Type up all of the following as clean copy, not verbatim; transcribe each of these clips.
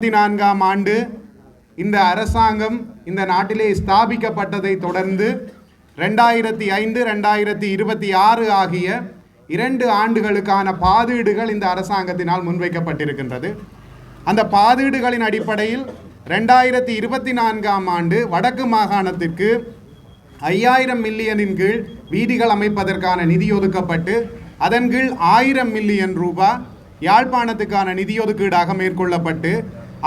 2004ஆம் ஆண்டு இந்த அரசாங்கம் இந்த நாட்டிலே ஸ்தாபிக்கப்பட்டதை தொடர்ந்து 2005 2026 ஆகிய 2 ஆண்டுகளுக்கான பாதீடுகள் இந்த அரசாங்கத்தினால் முன்வைக்கப்பட்டிருக்கின்றது. அந்த பாதீடுகளின் அடிப்படையில் 2024ஆம் ஆண்டு வடக்கு மாகாணத்திற்கு 5000 மில்லியனின் கீழ் வீதிகள் அமைப்பதற்கான நிதி ஒதுக்கப்பட்டு அதன் கீழ் 1000 மில்லியன் ரூபாய் யாழ்ப்பாணத்துக்கான நிதி ஒதுக்கீடாக மேற்கொள்ளப்பட்டு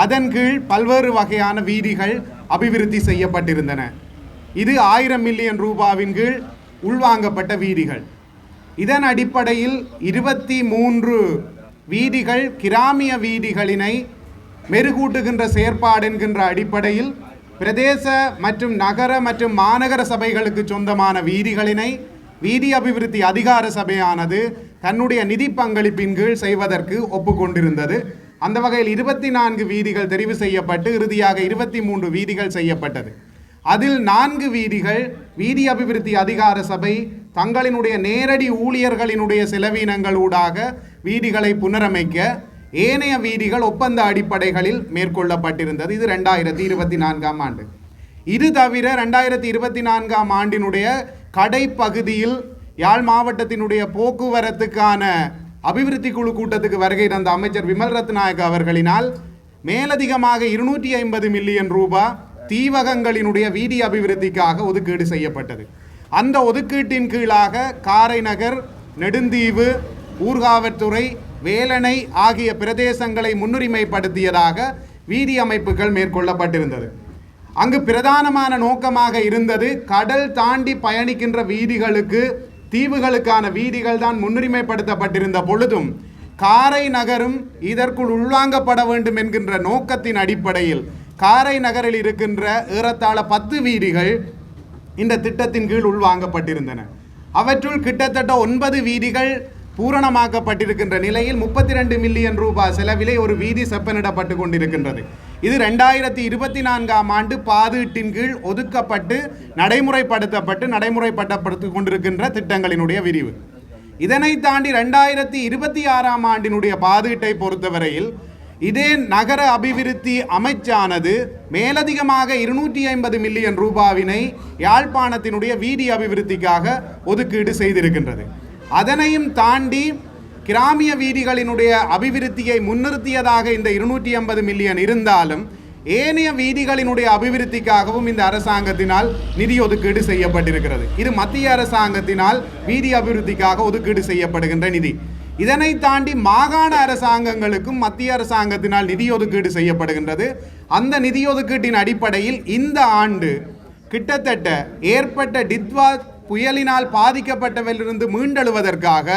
அதன் கீழ் பல்வேறு வகையான வீதிகள் அபிவிருத்தி செய்யப்பட்டிருந்தன. இது 1000 மில்லியன் ரூபாவின் கீழ் உள்வாங்கப்பட்ட வீதிகள். இதன் அடிப்படையில் 23 வீதிகள் கிராமிய வீதிகளினை மெருகூட்டுகின்ற செயற்பாடு என்கின்ற அடிப்படையில் பிரதேச மற்றும் நகர மற்றும் மாநகர சபைகளுக்கு சொந்தமான வீதிகளினை வீதி அபிவிருத்தி அதிகார சபையானது தன்னுடைய நிதி பங்களிப்பின் கீழ் செய்வதற்கு ஒப்புக்கொண்டிருந்தது. அந்த வகையில் 24 வீதிகள் தெரிவு செய்யப்பட்டு இறுதியாக 23 வீதிகள் செய்யப்பட்டது. அதில் 4 வீதிகள் வீதி அபிவிருத்தி அதிகார சபை தங்களினுடைய நேரடி ஊழியர்களினுடைய செலவினங்களூடாக வீதிகளை புனரமைக்க, ஏனைய வீதிகள் ஒப்பந்த அடிப்படைகளில் மேற்கொள்ளப்பட்டிருந்தது. இது 2024ஆம் ஆண்டு. இது தவிர 2024ஆம் ஆண்டினுடைய கடைப்பகுதியில் யாழ் மாவட்டத்தினுடைய போக்குவரத்துக்கான அபிவிருத்தி குழு கூட்டத்துக்கு வருகை தந்த அமைச்சர் விமல் ரத்நாயக்க அவர்களினால் மேலதிகமாக 250 மில்லியன் ரூபாய் தீவகங்களினுடைய வீதி அபிவிருத்திக்காக ஒதுக்கீடு செய்யப்பட்டது. அந்த ஒதுக்கீட்டின் கீழாக காரைநகர், நெடுந்தீவு, ஊர்காவற்துறை, வேலணை ஆகிய பிரதேசங்களை முன்னுரிமைப்படுத்தியதாக வீதி அமைப்புகள் மேற்கொள்ளப்பட்டிருந்தது. அங்கு பிரதானமான நோக்கமாக இருந்தது கடல் தாண்டி பயணிக்கின்ற வீதிகளுக்கு தீவுகளுக்கான வீதிகள் தான் முன்னுரிமைப்படுத்தப்பட்டிருந்த பொழுதும் காரை நகரும் இதற்குள் உள்வாங்கப்பட வேண்டும் என்கின்ற நோக்கத்தின் அடிப்படையில் காரை நகரில் இருக்கின்ற ஏறத்தாழ 10 வீதிகள் இந்த திட்டத்தின் கீழ் உள்வாங்கப்பட்டிருந்தன. அவற்றுள் கிட்டத்தட்ட 9 வீதிகள் பூரணமாக்கப்பட்டிருக்கின்ற நிலையில் 32 மில்லியன் ரூபாய் செலவிலே ஒரு வீதி செப்பனிடப்பட்டு கொண்டிருக்கின்றது. இது 2024ஆம் ஆண்டு பாதீட்டின் கீழ் ஒதுக்கப்பட்டு நடைமுறைப்படுத்தப்பட்டு கொண்டிருக்கின்ற திட்டங்களினுடைய விரிவு. இதனை தாண்டி 2026ஆம் ஆண்டினுடைய பாதீட்டை பொறுத்தவரையில் இதே நகர அபிவிருத்தி அமைச்சானது மேலதிகமாக 250 மில்லியன் ரூபாவினை யாழ்ப்பாணத்தினுடைய வீதி அபிவிருத்திக்காக ஒதுக்கீடு செய்திருக்கின்றது. அதனையும் தாண்டி கிராமிய வீதிகளினுடைய அபிவிருத்தியை முன்னிறுத்தியதாக இந்த 250 மில்லியன் இருந்தாலும் ஏனைய வீதிகளினுடைய அபிவிருத்திக்காகவும் இந்த அரசாங்கத்தினால் நிதி ஒதுக்கீடு செய்யப்பட்டிருக்கிறது. இது மத்திய அரசாங்கத்தினால் வீதி அபிவிருத்திக்காக ஒதுக்கீடு செய்யப்படுகின்ற நிதி. இதனை தாண்டி மாகாண அரசாங்கங்களுக்கும் மத்திய அரசாங்கத்தினால் நிதி ஒதுக்கீடு செய்யப்படுகின்றது. அந்த நிதி ஒதுக்கீட்டின் அடிப்படையில் இந்த ஆண்டு கிட்டத்தட்ட ஏற்பட்ட டித்வா புயலினால் பாதிக்கப்பட்டவரிலிருந்து மீண்டெழுவதற்காக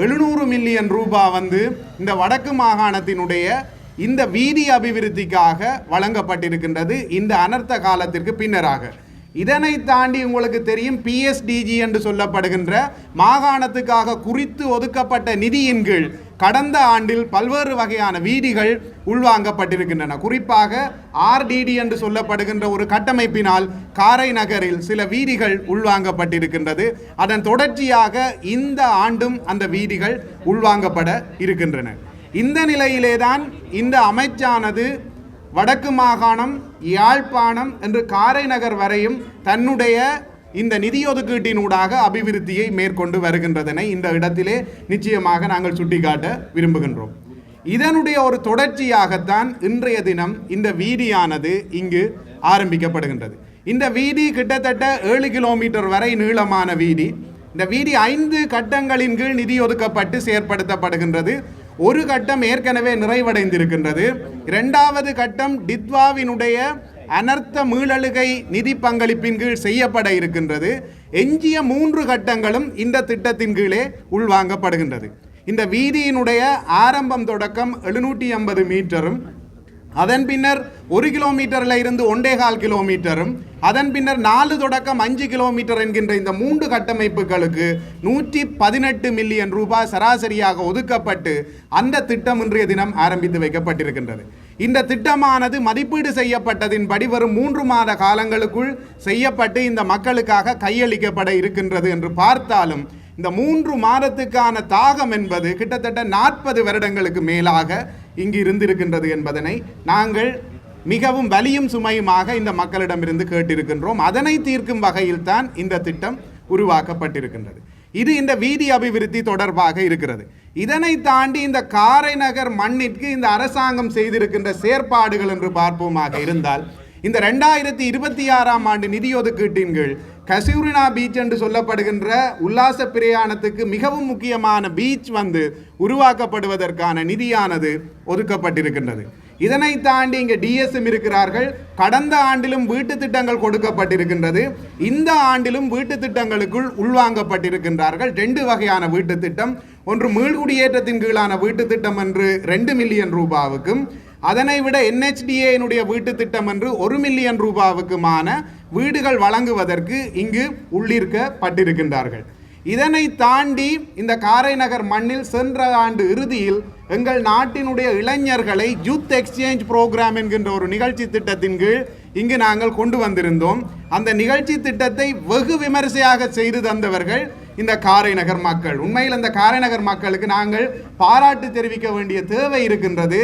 700 மில்லியன் ரூபாய் இந்த வடக்கு மாகாணத்தினுடைய இந்த வீதி அபிவிருத்திக்காக வழங்கப்பட்டிருக்கின்றது இந்த அனர்த்த காலத்திற்கு பின்னராக. இதனை தாண்டி உங்களுக்கு தெரியும் PSDG என்று சொல்லப்படுகின்ற மாகாணத்துக்காக குறித்து ஒதுக்கப்பட்ட நிதியின் கீழ் கடந்த ஆண்டில் பல்வேறு வகையான வீதிகள் உள்வாங்கப்பட்டிருக்கின்றன. குறிப்பாக RDD என்று சொல்லப்படுகின்ற ஒரு கட்டமைப்பினால் காரை நகரில் சில வீதிகள் உள்வாங்கப்பட்டிருக்கின்றது. அதன் தொடர்ச்சியாக இந்த ஆண்டும் அந்த வீதிகள் உள்வாங்கப்பட இருக்கின்றன. இந்த நிலையிலேதான் இந்த அமைச்சானது வடக்கு மாகாணம், யாழ்ப்பாணம் என்று காரைநகர் வரையும் தன்னுடைய இந்த நிதி ஒதுக்கீட்டினூடாக அபிவிருத்தியை மேற்கொண்டு வருகின்றதனை இந்த இடத்திலே நிச்சயமாக நாங்கள் சுட்டிக்காட்ட விரும்புகின்றோம். இதனுடைய ஒரு தொடர்ச்சியாகத்தான் இன்றைய தினம் இந்த வீதியானது இங்கு ஆரம்பிக்கப்படுகின்றது. இந்த வீதி கிட்டத்தட்ட 7 கிலோமீட்டர் வரை நீளமான வீதி. இந்த வீதி 5 கட்டங்களின் கீழ் நிதி ஒதுக்கப்பட்டு செயற்படுத்தப்படுகின்றது. ஒரு கட்டம் ஏற்கனவே நிறைவடைந்திருக்கின்றது. 2வது கட்டம் டித்வாவினுடைய அனர்த்த மீளழுகை நிதி பங்களிப்பின் கீழ் செய்யப்பட இருக்கின்றது. எஞ்சிய 3 கட்டங்களும் இந்த திட்டத்தின் கீழே உள்வாங்கப்படுகின்றது. இந்த வீதியினுடைய ஆரம்பம் தொடக்கம் 750 மீட்டரும், அதன் பின்னர் 1 கிலோமீட்டரில் இருந்து 1.25 கிலோமீட்டரும், அதன் பின்னர் 4 தொடக்கம் 5 கிலோமீட்டர் என்கின்ற இந்த 3 கட்டமைப்புகளுக்கு 118 மில்லியன் ரூபாய் சராசரியாக ஒதுக்கப்பட்டு அந்த திட்டம் இன்றைய தினம் ஆரம்பித்து வைக்கப்பட்டிருக்கின்றது. இந்த திட்டமானது மதிப்பீடு செய்யப்பட்டதின்படி வரும் 3 மாத காலங்களுக்குள் செய்யப்பட்டு இந்த மக்களுக்காக கையளிக்கப்பட இருக்கின்றது என்று பார்த்தாலும் இந்த 3 மாதத்துக்கான தாகம் என்பது கிட்டத்தட்ட 40 வருடங்களுக்கு மேலாக இங்கு இருந்திருக்கின்றது என்பதனை நாங்கள் மிகவும் வலியும் சுமையுமாக இந்த மக்களிடமிருந்து கேட்டிருக்கின்றோம். அதனை தீர்க்கும் வகையில் தான் இந்த திட்டம் உருவாக்கப்பட்டிருக்கின்றது. இது இந்த வீதி அபிவிருத்தி தொடர்பாக இருக்கிறது. இதனை தாண்டி இந்த காரைநகர் மண்ணிற்கு இந்த அரசாங்கம் செய்திருக்கின்ற செயற்பாடுகள் என்று பார்ப்போமாக இருந்தால், இந்த 2026ஆம் ஆண்டு நிதி ஒதுக்கீட்டின் கீழ் கசூரினா பீச் என்று சொல்லப்படுகின்ற உல்லாச பிரயாணத்துக்கு மிகவும் முக்கியமான பீச் உருவாக்கப்படுவதற்கான நிதியானது ஒதுக்கப்பட்டிருக்கின்றது. இதனை தாண்டி இங்கே டிஎஸ்எம் இருக்கிறார்கள். கடந்த ஆண்டிலும் வீட்டு திட்டங்கள் கொடுக்கப்பட்டிருக்கின்றது. இந்த ஆண்டிலும் வீட்டு திட்டங்களுக்குள் உள்வாங்கப்பட்டிருக்கின்றார்கள் 2 வகையான வீட்டு திட்டம். ஒன்று மீள்குடியேற்றத்தின் கீழான வீட்டு திட்டம் என்று 2 மில்லியன் ரூபாவுக்கும், அதனை விட NHDA வீட்டு திட்டம் என்று 1 மில்லியன் ரூபாவுக்குமான வீடுகள் வழங்குவதற்கு இங்கு உள்ளீர்க்கப்பட்டிருக்கின்றார்கள். இதனை தாண்டி இந்த காரைநகர் மண்ணில் சென்ற ஆண்டு இறுதியில் எங்கள் நாட்டினுடைய இளைஞர்களை யூத் எக்ஸ்சேஞ்ச் புரோகிராம் என்கின்ற ஒரு நிகழ்ச்சி திட்டத்தின் கீழ் இங்கு நாங்கள் கொண்டு வந்திருந்தோம். அந்த நிகழ்ச்சி திட்டத்தை வெகு விமரிசையாக செய்து தந்தவர்கள் இந்த காரைநகர் மக்கள். உண்மையில் அந்த காரைநகர் மக்களுக்கு நாங்கள் பாராட்டு தெரிவிக்க வேண்டிய தேவை இருக்கின்றது.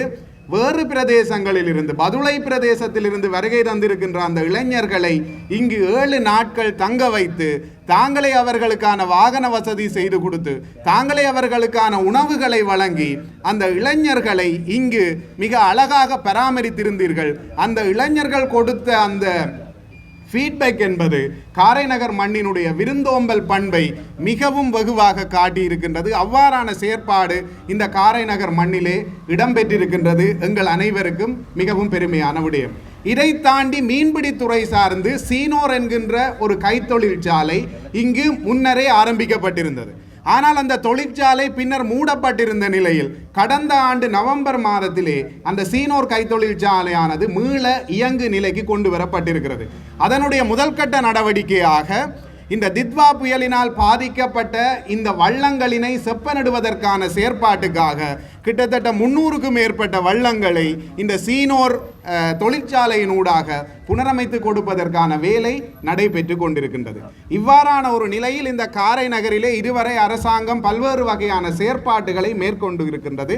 வேறு பிரதேசங்களில் இருந்து, பதுளை பிரதேசத்தில் இருந்து வருகை தந்திருக்கின்ற அந்த இளைஞர்களை இங்கு 7 நாட்கள் தங்க வைத்து, தாங்களே அவர்களுக்கான வாகன வசதி செய்து கொடுத்து, தாங்களே அவர்களுக்கான உணவுகளை வழங்கி அந்த இளைஞர்களை இங்கு மிக அழகாக பராமரித்திருந்தீர்கள். அந்த இளைஞர்கள் கொடுத்த அந்த ஃபீட்பேக் என்பது காரைநகர் மண்ணினுடைய விருந்தோம்பல் பண்பை மிகவும் வெகுவாக காட்டியிருக்கின்றது. அவ்வாறான செயற்பாடு இந்த காரைநகர் மண்ணிலே இடம்பெற்றிருக்கின்றது. எங்கள் அனைவருக்கும் மிகவும் பெருமையான விடயம். இதை தாண்டி மீன்பிடித்துறை சார்ந்து சீனோர் என்கின்ற ஒரு கைத்தொழிற்சாலை இங்கு முன்னரே ஆரம்பிக்கப்பட்டிருந்தது. ஆனால் அந்த தொழிற்சாலை பின்னர் மூடப்பட்டிருந்த நிலையில் கடந்த ஆண்டு நவம்பர் மாதத்திலே அந்த சீனோர் கைத்தொழிற்சாலையானது மீள இயங்கு நிலைக்கு கொண்டு வரப்பட்டிருக்கிறது. அதனுடைய முதல் கட்ட நடவடிக்கையாக இந்த தித்வா புயலினால் பாதிக்கப்பட்ட இந்த வள்ளங்களினை செப்பனிடுவதற்கான செயற்பாட்டுக்காக கிட்டத்தட்ட 300க்கும் மேற்பட்ட வள்ளங்களை இந்த சீனோர் தொழிற்சாலையினூடாக புனரமைத்து கொடுப்பதற்கான வேலை நடைபெற்று கொண்டிருக்கின்றது. இவ்வாறான ஒரு நிலையில் இந்த காரைநகரிலே இதுவரை அரசாங்கம் பல்வேறு வகையான செயற்பாட்டுகளை மேற்கொண்டு இருக்கின்றது.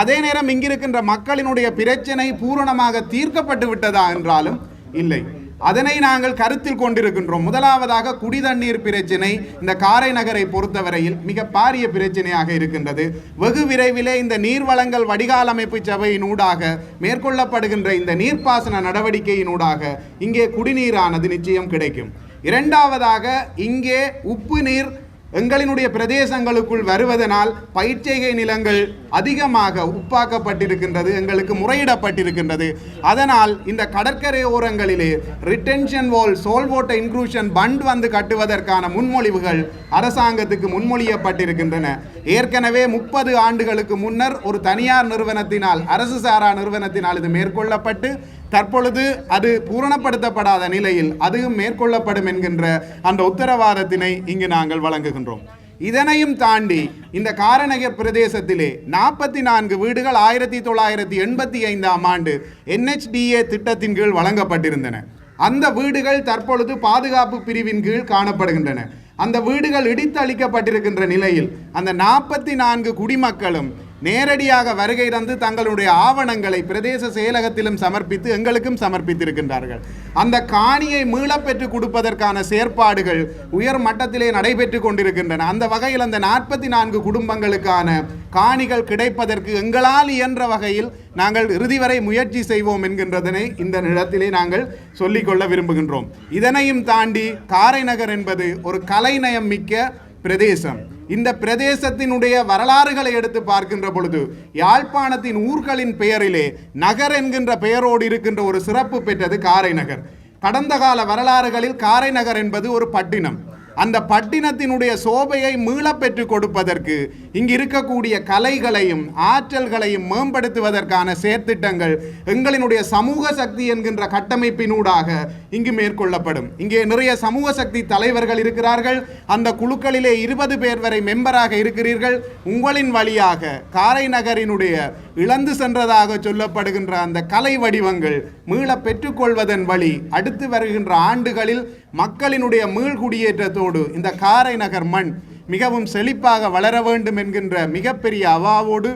அதே நேரம் இங்கிருக்கின்ற மக்களினுடைய பிரச்சனை பூரணமாக தீர்க்கப்பட்டு விட்டதா என்றாலும் இல்லை. அதனை நாங்கள் கருத்தில் கொண்டிருக்கின்றோம். முதலாவதாக குடிதண்ணீர் பிரச்சனை இந்த காரைநகரை பொறுத்தவரையில் மிக பாரிய பிரச்சனையாக இருக்கின்றது. வெகு விரைவிலே இந்த நீர்வளங்கள் வடிகால் அமைப்பு சபையினூடாக மேற்கொள்ளப்படுகின்ற இந்த நீர்ப்பாசன நடவடிக்கையினூடாக இங்கே குடிநீரானது நிச்சயம் கிடைக்கும். இரண்டாவதாக இங்கே உப்பு நீர் எங்களினுடைய பிரதேசங்களுக்குள் வருவதனால் பயிர்ச்செய்கை நிலங்கள் அதிகமாக உப்பாக்கப்பட்டிருக்கின்றது, எங்களுக்கு முறையிடப்பட்டிருக்கின்றது. அதனால் இந்த கடற்கரை ஓரங்களிலே ரிட்டென்ஷன் வால், சோல் வாட்டர் இன்க்ரூஷன் பண்ட் கட்டுவதற்கான முன்மொழிவுகள் அரசாங்கத்துக்கு முன்மொழியப்பட்டிருக்கின்றன. ஏற்கனவே 30 ஆண்டுகளுக்கு முன்னர் ஒரு தனியார் நிறுவனத்தினால், அரசு சாரா நிறுவனத்தினால் இது மேற்கொள்ளப்பட்டு தற்பொழுது அது பூரணப்படுத்தப்படாத நிலையில் அதுவும் மேற்கொள்ளப்படும் என்கின்ற அந்த உத்தரவாதத்தினை இங்கு நாங்கள் வழங்குகின்றோம். இதனையும் தாண்டி இந்த காரைநகர் பிரதேசத்திலே 44 வீடுகள் 1985ஆம் ஆண்டு NHDA திட்டத்தின் கீழ் வழங்கப்பட்டிருந்தன. அந்த வீடுகள் தற்பொழுது பாதுகாப்பு பிரிவின் கீழ் காணப்படுகின்றன. அந்த வீடுகள் இடித்தளிக்கப்பட்டிருக்கின்ற நிலையில் அந்த 44 குடிமக்களும் நேரடியாக வருகை தந்து தங்களுடைய ஆவணங்களை பிரதேச செயலகத்திலும் சமர்ப்பித்து எங்களுக்கும் சமர்ப்பித்திருக்கின்றார்கள். அந்த காணியை மீளப்பெற்று கொடுப்பதற்கான செயற்பாடுகள் உயர் மட்டத்திலே நடைபெற்று கொண்டிருக்கின்றன. அந்த வகையில் அந்த 44 குடும்பங்களுக்கான காணிகள் கிடைப்பதற்கு எங்களால் இயன்ற வகையில் நாங்கள் இறுதி வரை முயற்சி செய்வோம் என்கின்றதனை இந்த இடத்திலே நாங்கள் சொல்லிக்கொள்ள விரும்புகின்றோம். இதனையும் தாண்டி காரைநகர் என்பது ஒரு கலைநயம் மிக்க பிரதேசம். இந்த பிரதேசத்தினுடைய வரலாறுகளை எடுத்து பார்க்கின்ற பொழுது யாழ்ப்பாணத்தின் ஊர்களின் பெயரிலே நகர் என்கின்ற பெயரோடு இருக்கின்ற ஒரு சிறப்பு பெற்றது காரைநகர். கடந்த கால வரலாறுகளில் காரைநகர் என்பது ஒரு பட்டினம். அந்த பட்டினத்தினுடைய சோபையை மீளப்பெற்று கொடுப்பதற்கு இங்கு இருக்கக்கூடிய கலைகளையும் ஆற்றல்களையும் மேம்படுத்துவதற்கான செயற்திட்டங்கள் எங்களினுடைய சமூக சக்தி என்கின்ற கட்டமைப்பினூடாக இங்கு மேற்கொள்ளப்படும். இங்கே நிறைய சமூக சக்தி தலைவர்கள் இருக்கிறார்கள். அந்த குழுக்களிலே 20 பேர் வரை மெம்பராக இருக்கிறீர்கள். உங்களின் வழியாக காரைநகரினுடைய இழந்து சென்றதாக சொல்லப்படுகின்ற அந்த கலை வடிவங்கள் மீள பெற்றுக்கொள்வதன் வழி அடுத்து வருகின்ற ஆண்டுகளில் மக்களினுடைய மீள்குடியேற்றத்தோடு இந்த காரைநகர் மண் மிகவும் செழிப்பாக வளர வேண்டும் என்கின்ற மிகப்பெரிய அவாவோடு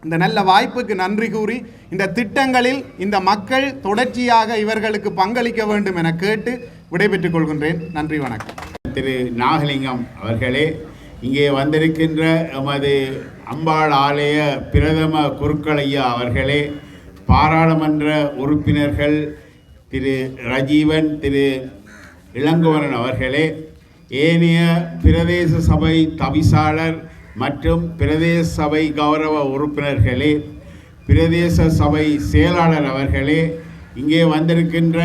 இந்த நல்ல வாய்ப்புக்கு நன்றி கூறி இந்த திட்டங்களில் இந்த மக்கள் தொடர்ச்சியாக இவர்களுக்கு பங்களிக்க வேண்டும் என கேட்டு விடைபெற்றுக் கொள்கின்றேன். நன்றி, வணக்கம். திரு நாகலிங்கம் அவர்களே, இங்கே வந்திருக்கின்ற எமது அம்பாள் ஆலய பிரதம குருக்களையா அவர்களே, பாராளுமன்ற உறுப்பினர்கள் திரு ரஜீவன், திரு இளங்கோவன் அவர்களே, ஏனைய பிரதேச சபை தவிசாளர் மற்றும் பிரதேச சபை கௌரவ உறுப்பினர்களே, பிரதேச சபை செயலாளர் அவர்களே, இங்கே வந்திருக்கின்ற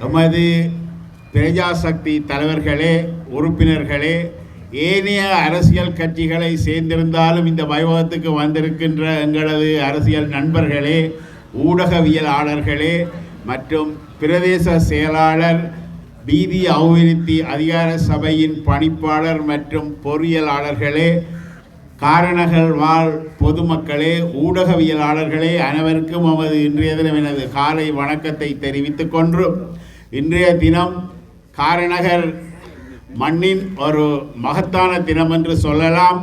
எமது பிரஜாசக்தி தலைவர்களே, உறுப்பினர்களே, ஏனைய அரசியல் கட்சிகளை சேர்ந்திருந்தாலும் இந்த வைபவத்துக்கு வந்திருக்கின்ற எங்களது அரசியல் நண்பர்களே, ஊடகவியலாளர்களே மற்றும் பிரதேச செயலாளர், வீதி அபிவிருத்தி அதிகார சபையின் பணிப்பாளர் மற்றும் பொறியியலாளர்களே, காரணகள் வாழ் பொதுமக்களே, ஊடகவியலாளர்களே, அனைவருக்கும் நமது இன்றைய தினம் எனது காலை வணக்கத்தை தெரிவித்துக் கொண்டு, இன்றைய தினம் காரநகர் மண்ணின் ஒரு மகத்தான தினம் என்று சொல்லலாம்.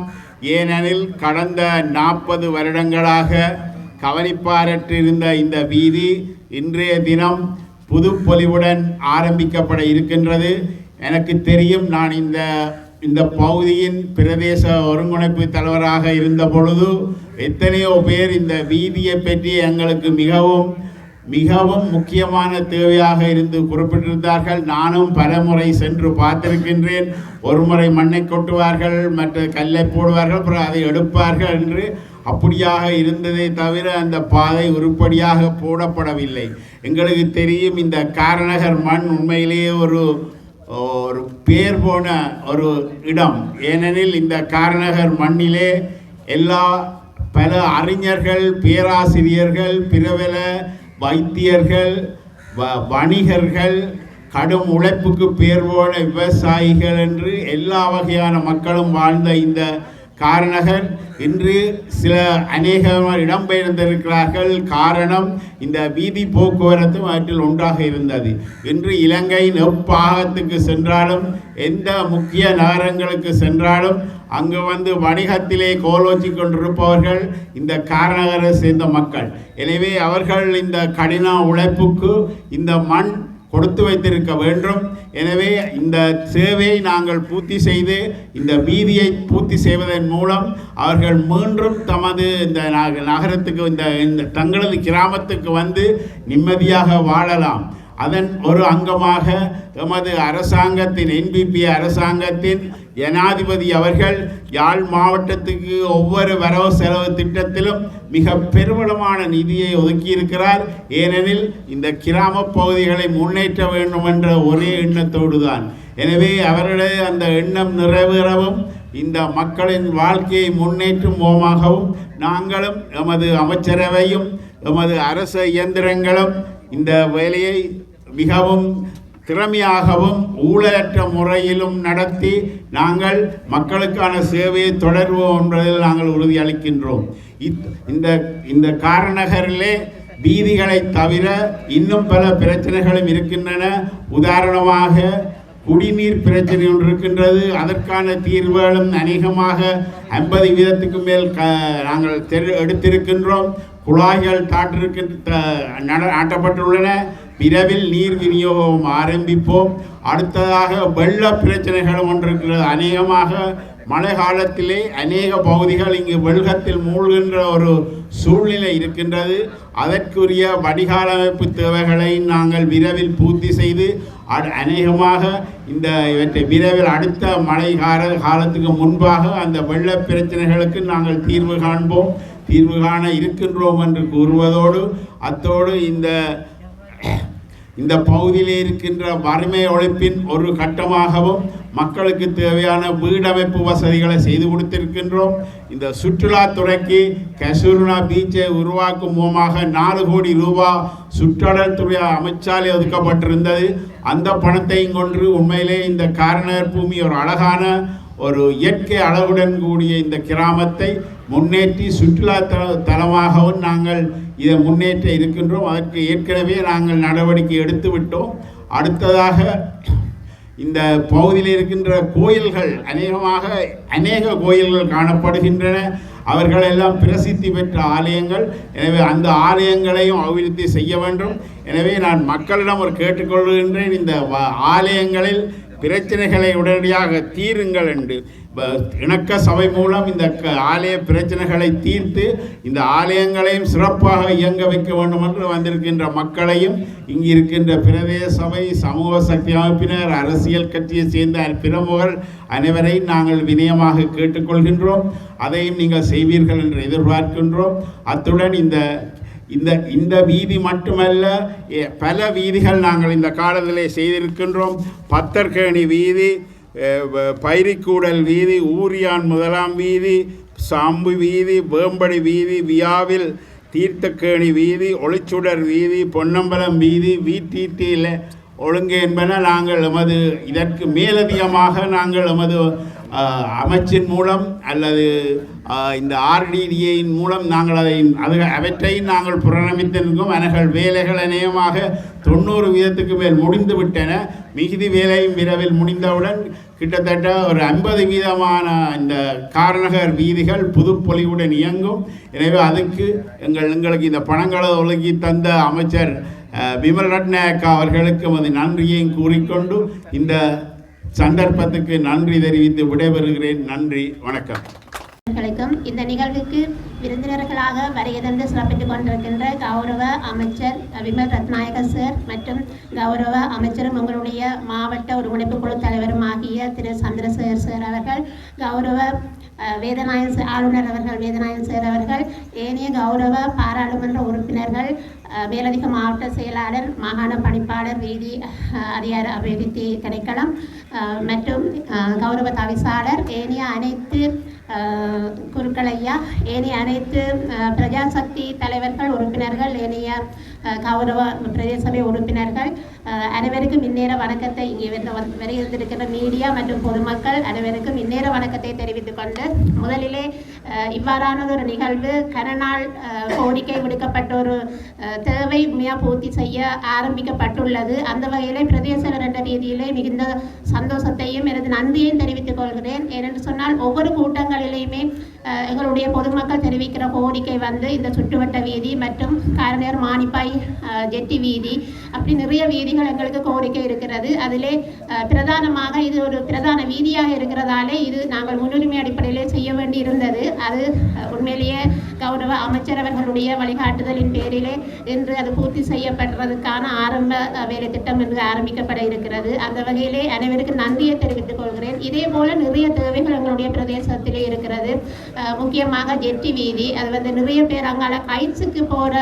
ஏனெனில் கடந்த 40 வருடங்களாக கவனிப்பாரற்றிருந்த இந்த வீதி இன்றைய தினம் புது பொலிவுடன் ஆரம்பிக்கப்பட இருக்கின்றது. எனக்கு தெரியும், நான் இந்த பகுதியின் பிரதேச ஒருங்கிணைப்பு தலைவராக இருந்த பொழுது எத்தனையோ பேர் இந்த வீதியை பற்றி எங்களுக்கு மிகவும் முக்கியமான தேவையாக இருந்து குறிப்பிட்டிருந்தார்கள். நானும் பல முறை சென்று பார்த்திருக்கின்றேன். ஒரு முறை மண்ணை கொட்டுவார்கள், மற்ற கல்லை போடுவார்கள், அப்புறம் அதை எடுப்பார்கள் என்று அப்படியாக இருந்ததை தவிர அந்த பாதை உருப்படியாக போடப்படவில்லை. எங்களுக்கு தெரியும், இந்த காரநகர் மண் உண்மையிலேயே ஒரு பேர் போன ஒரு இடம். ஏனெனில் இந்த காரநகர் மண்ணிலே பல அறிஞர்கள், பேராசிரியர்கள், பிரபல வைத்தியர்கள், வணிகர்கள், கடும் உழைப்புக்கு பேர் போன விவசாயிகள் என்று எல்லா வகையான மக்களும் வாழ்ந்த இந்த காரநகர் இன்று அநேகமாக இடம்பெயர்ந்திருக்கிறார்கள். காரணம், இந்த வீதி போக்குவரத்து அவற்றில் ஒன்றாக இருந்தது. இன்று இலங்கையின் எப்பாகத்துக்கு சென்றாலும், எந்த முக்கிய நகரங்களுக்கு சென்றாலும் அங்கு வந்து வணிகத்திலே கோலோச்சி கொண்டிருப்பவர்கள் இந்த காரநகரை சேர்ந்த மக்கள். எனவே அவர்கள் இந்த கடின உழைப்புக்கு இந்த மண் கொடுத்து வைத்திருக்க வேண்டும். எனவே இந்த சேவையை நாங்கள் பூர்த்தி செய்து, இந்த வீதியை பூர்த்தி செய்வதன் மூலம் அவர்கள் மீண்டும் தமது இந்த நகரத்துக்கு, இந்த தங்களது கிராமத்துக்கு வந்து நிம்மதியாக வாழலாம். அதன் ஒரு அங்கமாக எமது அரசாங்கத்தின், என்பிபி அரசாங்கத்தின் ஜனாதிபதி அவர்கள் யாழ் மாவட்டத்துக்கு ஒவ்வொரு வரவு செலவு திட்டத்திலும் மிக பெருமளமான நிதியை ஒதுக்கியிருக்கிறார். ஏனெனில் இந்த கிராம பகுதிகளை முன்னேற்ற வேண்டும் என்ற ஒரே எண்ணத்தோடு தான். எனவே அவர்களுடைய அந்த எண்ணம் நிறைவேறவும், இந்த மக்களின் வாழ்க்கையை முன்னேற்றும் முகமாகவும் நாங்களும் எமது அமைச்சரவையும் எமது அரச இயந்திரங்களும் இந்த வேலையை மிகவும் திறமையாகவும் ஊழலற்ற முறையிலும் நடத்தி நாங்கள் மக்களுக்கான சேவையை தொடர்வோம் என்பதில் நாங்கள் உறுதியளிக்கின்றோம். இந்த காரநகரிலே வீதிகளை தவிர இன்னும் பல பிரச்சனைகளும் இருக்கின்றன. உதாரணமாக குடிநீர் பிரச்சனை ஒன்று இருக்கின்றது. அதற்கான தீர்வுகளும் அநேகமாக 50% மேல் நாங்கள் எடுத்திருக்கின்றோம். குழாய்கள் நாட்டப்பட்டுள்ளன. விரைவில் நீர் விநியோகம் ஆரம்பிப்போம். அடுத்ததாக வெள்ள பிரச்சனைகளும் ஒன்று இருக்கிறது. அநேகமாக மழை காலத்திலே அநேக பகுதிகள் இங்கு வெள்ளத்தில் மூழ்கின்ற ஒரு சூழ்நிலை இருக்கின்றது. அதற்குரிய வடிகால் அமைப்பு தேவைகளை நாங்கள் விரைவில் பூர்த்தி செய்து அநேகமாக இவற்றை விரைவில் அடுத்த மழை காலத்துக்கு முன்பாக அந்த வெள்ள பிரச்சனைகளுக்கு நாங்கள் தீர்வு காண இருக்கின்றோம் என்று கூறுவதோடு, அத்தோடு இந்த பகுதியில் இருக்கின்ற வறுமை ஒழிப்பின் ஒரு கட்டமாகவும் மக்களுக்கு தேவையான வீடமைப்பு வசதிகளை செய்து கொடுத்திருக்கின்றோம். இந்த சுற்றுலாத்துறைக்கு கசூர்னா பீச்சை உருவாக்கும் மூலமாக 4 கோடி ரூபாய் சுற்றுலாத்துறை அமைச்சாலே ஒதுக்கப்பட்டிருந்தது. அந்த பணத்தையும் கொண்டு உண்மையிலே இந்த காரநகர் பூமி ஒரு அழகான ஒரு இயற்கை அளவுடன் கூடிய இந்த கிராமத்தை முன்னேற்றி சுற்றுலா தலமாகவும் நாங்கள் இதை முன்னேற்ற இருக்கின்றோம். அதற்கு ஏற்கனவே நாங்கள் நடவடிக்கை எடுத்து விட்டோம். அடுத்ததாக இந்த பகுதியில் இருக்கின்ற கோயில்கள், அநேக கோயில்கள் காணப்படுகின்றன. அவர்களெல்லாம் பிரசித்தி பெற்ற ஆலயங்கள். எனவே அந்த ஆலயங்களையும் அபிவிருத்தி செய்ய வேண்டும். எனவே நான் மக்களிடம் ஒரு கேட்டுக்கொள்கின்றேன், இந்த ஆலயங்களில் பிரச்சனைகளை உடனடியாக தீருங்கள் என்று இணக்க சபை மூலம் இந்த ஆலய பிரச்சனைகளை தீர்த்து இந்த ஆலயங்களையும் சிறப்பாக இயங்க வைக்க வேண்டும் என்று வந்திருக்கின்ற மக்களையும் இங்கு இருக்கின்ற பிரதேச சபை, சமூக சக்தி அமைப்பினர், அரசியல் கட்சியை சேர்ந்த பிரமுகர்கள் அனைவரையும் நாங்கள் வினயமாக கேட்டுக்கொள்கின்றோம். அதையும் நீங்கள் செய்வீர்கள் என்று எதிர்பார்க்கின்றோம். அத்துடன் இந்த வீதி மட்டுமல்ல, பல வீதிகள் நாங்கள் இந்த காலத்திலே செய்திருக்கின்றோம். பத்தர்கேணி வீதி, பைரிக்கூடல் வீதி, ஊரியான் முதலாம் வீதி, சாம்பு வீதி, வேம்படி வீதி, வியாவில் தீர்த்தக்கேணி வீதி, ஒளிச்சுடர் வீதி, பொன்னம்பலம் வீதி, வீட்டீட்டியில் ஒழுங்கு என்பன நாங்கள் இதற்கு மேலதிகமாக நாங்கள் அமைச்சின் மூலம் அல்லது இந்த ஆர்டிடிஏயின் மூலம் நாங்கள் அவற்றையும் நாங்கள் புறநமித்திருக்கோம். அவர்கள் வேலைகள் அநேகமாக 90% மேல் முடிந்து விட்டன. மிகுதி வேலையும் விரைவில் முடிந்தவுடன் கிட்டத்தட்ட ஒரு 50% இந்த காரநகர் வீதிகள் புதுப்பொலிவுடன் இயங்கும். எனவே அதுக்கு எங்களுக்கு இந்த பணங்களை ஒழுங்கி தந்த அமைச்சர் விமல் ரட்நாயக்கா அவர்களுக்கு நன்றியையும் கூறிக்கொண்டு இந்த சந்தர்ப்பத்துக்கு நன்றி தெரிவித்து விடைபெறுகிறேன். நன்றி, வணக்கம். இந்த நிகழ்வுக்கு விருந்தினர்களாக வருகை தந்து சிறப்பித்துக் கொண்டிருக்கின்ற கௌரவ அமைச்சர் விமல் ரத்நாயக சார் மற்றும் கௌரவ அமைச்சரும் உங்களுடைய மாவட்ட ஒருங்கிணைப்பு குழு தலைவரும் ஆகிய திரு சந்திரசேகர் சார் அவர்கள், கௌரவ வேதநாயகன் ஆளுநர் அவர்கள் வேதநாயகன் சார் அவர்கள், ஏனைய கௌரவ பாராளுமன்ற உறுப்பினர்கள், மேலதிக மாவட்ட செயலாளர், மாகாண பணிப்பாளர், வீதி அதிகார அபிவிருத்தி திணைக்களம் மற்றும் கௌரவ தவிசாளர், ஏனைய அனைத்து குருக்களையா, ஏனைய அனைத்து பிரஜாசக்தி தலைவர்கள், உறுப்பினர்கள், ஏனைய கௌரவ பிரதேச சபை உறுப்பினர்கள் அனைவருக்கும் இந்நேர வணக்கத்தை இங்கே வருகின்ற மீடியா மற்றும் பொதுமக்கள் அனைவருக்கும் இந்நேர வணக்கத்தை தெரிவித்துக் கொண்டு, முதலிலே இவ்வாறான ஒரு நிகழ்வு கனநாள் கோரிக்கை விடுக்கப்பட்ட ஒரு தேவை உண்மையாக பூர்த்தி செய்ய ஆரம்பிக்கப்பட்டுள்ளது. அந்த வகையிலே பிரதேச என்ற ரீதியிலே மிகுந்த சந்தோஷத்தையும் எனது நன்றியையும் தெரிவித்துக் கொள்கிறேன். ஏனென்று சொன்னால் ஒவ்வொரு கூட்டங்களிலேயுமே எங்களுடைய பொதுமக்கள் தெரிவிக்கிற கோரிக்கை இந்த சுற்றுவட்ட வீதி மற்றும் காரநேர் மானிப்பாய் ஜெட்டி வீதி அப்படி நிறைய வீதிகள் எங்களுக்கு கோரிக்கை இருக்கிறது. அதிலே பிரதானமாக இது ஒரு பிரதான வீதியாக இருக்கிறதாலே இது நாங்கள் முன்னுரிமை அடிப்படையிலே செய்ய வேண்டி இருந்தது. அது உண்மையிலேயே கௌரவ அமைச்சர் அவர்களுடைய வழிகாட்டுதலின் பேரிலே இன்று அது பூர்த்தி செய்யப்படுறதுக்கான ஆரம்ப வேலை திட்டம் என்று ஆரம்பிக்கப்பட இருக்கிறது. அந்த வகையிலே அனைவருக்கும் நன்றியை தெரிவித்துக் கொள்கிறேன். இதே போல நிறைய தேவைகள் எங்களுடைய பிரதேசத்திலே இருக்கிறது. முக்கியமாக ஜெட்டி வீதி, அது நிறைய பேர் அங்கால கைட்ஸுக்கு போகிற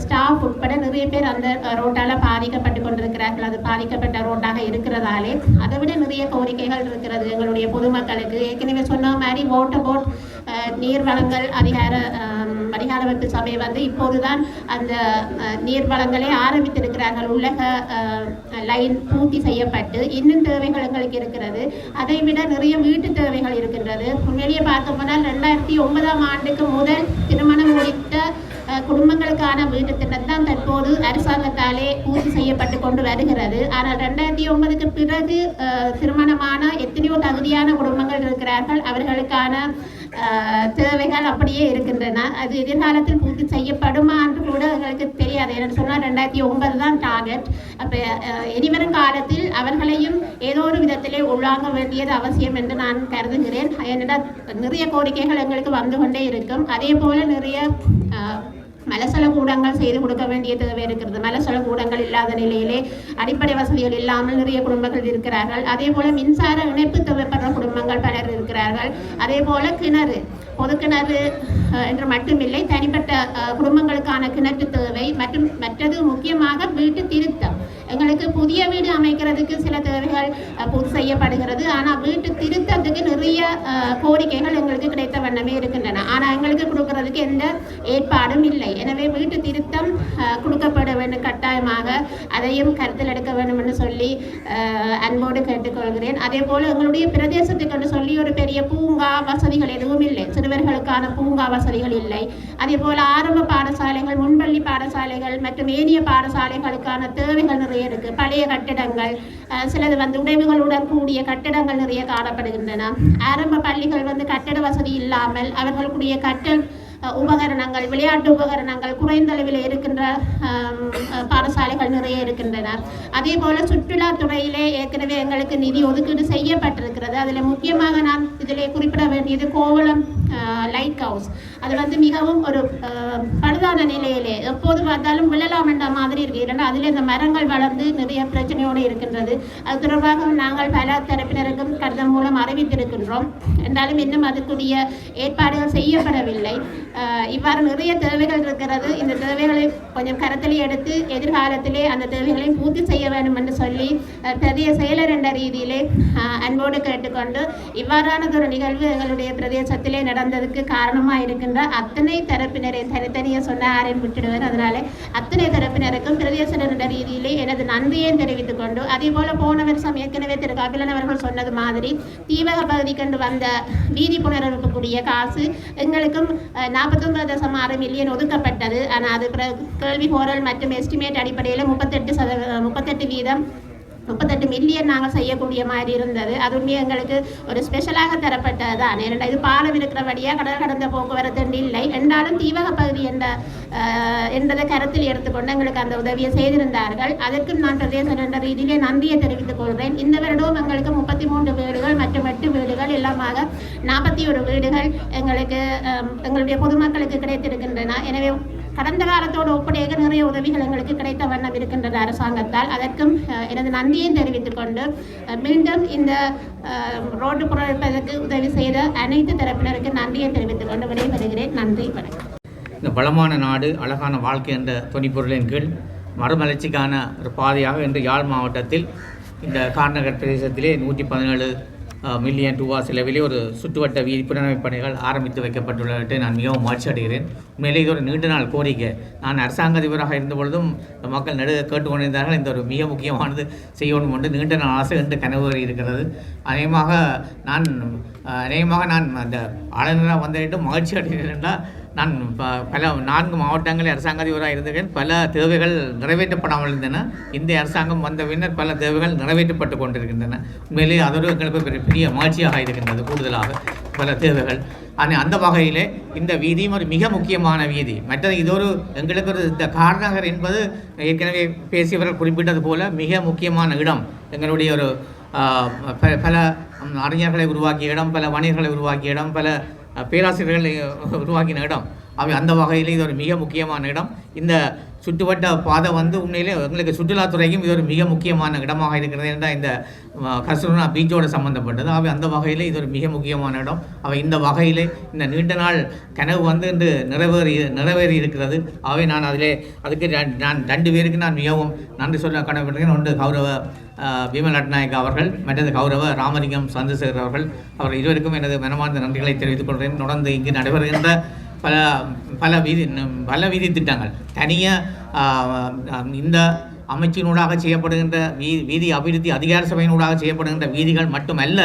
ஸ்டாஃப் உட்பட நிறைய பேர் அந்த ரோட்டால் பாதிக்கப்பட்டு கொண்டிருக்கிறார்கள். அது பாதிக்கப்பட்ட ரோட்டாக இருக்கிறதாலே அதை விட நிறைய கோரிக்கைகள் இருக்கிறது எங்களுடைய பொதுமக்களுக்கு. ஏற்கனவே சொன்ன மாதிரி வாட்டர் போர்ட் நீர் வளங்கள் அதிகாரமைப்பு சபை இப்போதுதான் அந்த நீர் வளங்களை ஆரம்பித்திருக்கிறார்கள். உள்ளக லைன் பூர்த்தி செய்யப்பட்டு இன்னும் தேவைகள் எங்களுக்கு இருக்கிறது. அதை விட நிறைய வீட்டு தேவைகள் இருக்கின்றது. உண்மையிலேயே பார்க்க போனால் 2009ஆம் ஆண்டுக்கு முதல் திருமணம் முடித்த குடும்பங்களுக்கான வீட்டு திட்டம் தான் தற்போது அரசாங்கத்தாலே பூர்த்தி செய்யப்பட்டு கொண்டு வருகிறது. ஆனால் 2009க்கு பிறகு திருமணமான எத்தனையோ தகுதியான குடும்பங்கள் இருக்கிறார்கள். அவர்களுக்கான தேவைகள் அப்படியே இருக்கின்றன. அது எதிர்காலத்தில் பூர்த்தி செய்யப்படுமா என்று கூட எங்களுக்கு தெரியாது. என்று சொன்னால் 2009 தான் டார்கெட். அப்போ இனிவரும் காலத்தில் அவர்களையும் ஏதோ ஒரு விதத்திலே உள்ளாங்க வேண்டியது அவசியம் என்று நான் கருதுகிறேன். ஏனென்றால் நிறைய கோரிக்கைகள் எங்களுக்கு வந்து கொண்டே இருக்கும். அதே போல நிறைய மலசல கூடங்கள் செய்து கொடுக்க வேண்டிய தேவை இருக்கிறது. மலசல கூடங்கள் இல்லாத நிலையிலே அடிப்படை வசதிகள் இல்லாமல் நிறைய குடும்பங்கள் இருக்கிறார்கள். அதே போல மின்சார இணைப்பு தேவைப்படுற குடும்பங்கள் பலர் இருக்கிறார்கள். அதே போல கிணறு, பொது கிணறு என்று மட்டுமில்லை, தனிப்பட்ட குடும்பங்களுக்கான கிணற்று தேவை மற்றும் மற்றது முக்கியமாக வீட்டு திருத்தம். எங்களுக்கு புதிய வீடு அமைக்கிறதுக்கு சில தேவைகள் பூர்த்தி செய்யப்படுகிறது. ஆனால் வீட்டு திருத்தத்துக்கு நிறைய கோரிக்கைகள் எங்களுக்கு கிடைத்த வண்ணமே இருக்கின்றன. ஆனால் எங்களுக்கு கொடுக்கறதுக்கு எந்த ஏற்பாடும் இல்லை. எனவே வீட்டு திருத்தம் கொடுக்கப்பட வேண்டும் கட்டாயமாக. அதையும் கருத்தில் எடுக்க வேண்டும் என்று சொல்லி அன்போடு கேட்டுக்கொள்கிறேன். அதே போல் எங்களுடைய பிரதேசத்துக்கு என்று சொல்லி ஒரு பெரிய பூங்கா வசதிகள் எதுவும் இல்லை, சிறுவர்களுக்கான பூங்கா வசதிகள் இல்லை. அதே போல் ஆரம்ப பாடசாலைகள், முன்பள்ளி பாடசாலைகள் மற்றும் ஏனைய பாடசாலைகளுக்கான தேவைகள் நிறைய இருக்குது. பழைய கட்டிடங்கள், சிலது உடைவுகளுடன் கூடிய கட்டிடங்கள் நிறைய காணப்படுகின்றன. ஆரம்ப பள்ளிகள் கட்டட வசதி இல்லாமல் அவர்களுடைய கற்றல் உபகரணங்கள், விளையாட்டு உபகரணங்கள் குறைந்த அளவில் இருக்கின்ற பாடசாலைகள் நிறைய இருக்கின்றன. அதே போல் சுற்றுலாத்துறையிலே ஏற்கனவே எங்களுக்கு நிதி ஒதுக்கீடு செய்யப்பட்டிருக்கிறது. அதில் முக்கியமாக நான் இதிலே குறிப்பிட வேண்டியது கோவளம் லைட் ஹவுஸ். அது மிகவும் ஒரு பழுதான நிலையிலே எப்போது பார்த்தாலும் விழலாம் என்ற மாதிரி இருக்கு. இல்லைன்னா அதில் இந்த மரங்கள் வளர்ந்து நிறைய பிரச்சனையோடு இருக்கின்றது. அது தொடர்பாக நாங்கள் பல தரப்பினருக்கும் கடிதம் மூலம் அறிவித்திருக்கின்றோம். என்றாலும் இன்னும் அதுக்குரிய ஏற்பாடுகள் செய்யப்படவில்லை. இவ்வாறு நிறைய தேவைகள் இருக்கிறது. இந்த தேவைகளை கொஞ்சம் கருத்தில் எடுத்து எதிர்காலத்திலே அந்த தேவைகளை பூர்த்தி செய்ய வேண்டும் என்று சொல்லி பிரதேச செயலர் என்ற ரீதியிலே அன்போடு கேட்டுக்கொண்டு, இவ்வாறானதொரு நிகழ்வு எங்களுடைய பிரதேசத்திலே நடந்ததுக்கு காரணமாக இருக்கின்ற அத்தனை தரப்பினரை தனித்தனியாக சொன்ன யாரையும் விட்டுடுவேன். அதனால அத்தனை தரப்பினருக்கும் பிரதேச என்ற ரீதியிலே எனது நன்றியை தெரிவித்துக் கொண்டு, அதே போல போன வருஷம் ஏற்கனவே திரு கபிலன் அவர்கள் சொன்னது மாதிரி தீவக பகுதிக்கு வந்த வீதி புனரமைப்புக்குரிய காசு எங்களுக்கும் 49.6 மில்லியன் ஒதுக்கப்பட்டது. ஆனால் அது கேள்வி கோரல் மற்றும் எஸ்டிமேட் அடிப்படையில் 38 மில்லியன் நாங்கள் செய்யக்கூடிய மாதிரி இருந்தது. அது உண்மையாக எங்களுக்கு ஒரு ஸ்பெஷலாக தரப்பட்டது தான். ஏன்னா இது பாலம் இருக்கிறபடியாக கடல் கடந்த போக்குவரத்து இல்லை என்றாலும் தீவக பகுதி என்பதை கருத்தில் எடுத்துக்கொண்டு எங்களுக்கு அந்த உதவியை செய்திருந்தார்கள். அதற்கும் நான் பிரதேச என்ற ரீதியிலே நன்றியை தெரிவித்துக் கொள்கிறேன். இந்த வருடமும் எங்களுக்கு 33 வீடுகள் மற்றும் 8 வீடுகள் எல்லாமாக 41 வீடுகள் எங்களுடைய பொதுமக்களுக்கு கிடைத்திருக்கின்றன. எனவே கடந்த காலத்தோடு ஒப்படைக்க நிறைய உதவிகள் எங்களுக்கு கிடைத்த வண்ணம் இருக்கின்றது அரசாங்கத்தால். அதற்கும் எனது நன்றியை தெரிவித்துக் கொண்டு, மீண்டும் இந்த ரோடு புறப்பதற்கு உதவி செய்த அனைத்து தரப்பினருக்கு நன்றியை தெரிவித்துக் கொண்டு விடைபெறுகிறேன். நன்றி, வணக்கம். இந்த வளமான நாடு அழகான வாழ்க்கை என்ற துணிப்பொருளின் கீழ் மறுமலர்ச்சிக்கான ஒரு பாதையாக இன்று யாழ் மாவட்டத்தில் இந்த கார்நகர் பிரதேசத்திலே 117 மில்லியன் ரூபா செலவிலே ஒரு சுற்றுவட்ட வீதி புனரமைப்பு பணிகள் ஆரம்பித்து வைக்கப்பட்டுள்ளதை நான் மிகவும் மகிழ்ச்சி அடைகிறேன். உண்மையிலே இது ஒரு நீண்ட நாள் கோரிக்கை. நான் அரசாங்க அதிபராக இருந்த பொழுதும் மக்கள் கேட்டுக்கொண்டிருந்தார்கள். இந்த ஒரு மிக முக்கியமானது செய்யணும் என்று நீண்ட நாள் ஆசை என்று கனவு இருக்கிறது. அநேகமாக நான் அந்த ஆளுநராக வந்துவிட்டு மகிழ்ச்சி அடைகிறேன் என்றால், நான் பல 4 மாவட்டங்களில் அரசாங்க அதிபராக இருந்தேன். பல தேவைகள் நிறைவேற்றப்படாமல் இருந்தன. இந்த அரசாங்கம் வந்த பின்னர் பல தேவைகள் நிறைவேற்றப்பட்டு கொண்டிருக்கின்றன. உண்மையிலேயே அதோடு எங்களுக்கு பெரிய மகிழ்ச்சியாக இருக்கின்றது. கூடுதலாக பல தேவைகள். அந்த வகையிலே இந்த வீதியும் ஒரு மிக முக்கியமான வீதி. மற்றது இதொரு எங்களுக்கு ஒரு இந்த கார்நகர் என்பது ஏற்கனவே பேசியவர்கள் குறிப்பிட்டது போல மிக முக்கியமான இடம். எங்களுடைய ஒரு பல அறிஞர்களை உருவாக்கிய இடம், பல வணிகர்களை உருவாக்கிய இடம், பல பேராசிரியர்களை உருவாக்கின இடம். அவை அந்த வகையில் இது ஒரு மிக முக்கியமான இடம். இந்த சுற்றுவட்ட பாதை உண்மையிலே எங்களுக்கு சுற்றுலாத்துறைக்கும் இது ஒரு மிக முக்கியமான இடமாக இருக்கிறது என்றால் இந்த கஸ்தூர்பா பீச்சோடு சம்மந்தப்பட்டது. அவை அந்த வகையில் இது ஒரு மிக முக்கியமான இடம். அவை இந்த வகையிலே இந்த நீண்ட நாள் கனவு இன்று நிறைவேறி இருக்கிறது. அவை நான் அதுக்கு நான் 2 பேருக்கு நான் மிகவும் நன்றி சொல்ல கடமைப்பட்டிருக்கேன். ஒன்று கௌரவ விமல் ரட்நாயக் அவர்கள், மற்றது கௌரவ ராமலிங்கம் சந்திரசேகர் அவர்கள். அவர் இருவருக்கும் எனது மனமார்ந்த நன்றிகளை தெரிவித்துக் கொள்கிறேன். தொடர்ந்து இங்கு நடைபெறுகின்ற பல வீதி திட்டங்கள் தனியாக இந்த அமைச்சினூடாக செய்யப்படுகின்ற வீதி அபிவிருத்தி அதிகார சபையினூடாக செய்யப்படுகின்ற வீதிகள் மட்டுமல்ல,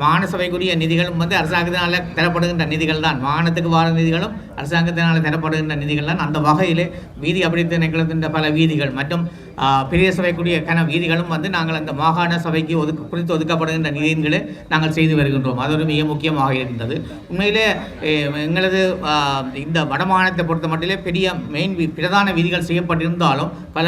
மாகாண சபைக்குரிய நிதிகளும் அரசாங்கத்தினால் தரப்படுகின்ற நிதிகள் தான். மாகாணத்துக்கு வார நிதிகளும் அரசாங்கத்தினால் தரப்படுகின்ற நிதிகள் தான். அந்த வகையிலே வீதி அபிவிருத்தி நிகழ்கின்ற பல வீதிகள் மற்றும் பெரிய சபைக்குரிய வீதிகளும் நாங்கள் அந்த மாகாண சபைக்கு குறித்து ஒதுக்கப்படுகின்ற நிதிகளை நாங்கள் செய்து வருகின்றோம். அது ஒரு மிக முக்கியமாக இருக்கின்றது. உண்மையிலே எங்களது இந்த வடமாகாணத்தை பொறுத்த மட்டிலே பிரதான வீதிகள் செய்யப்பட்டிருந்தாலும் பல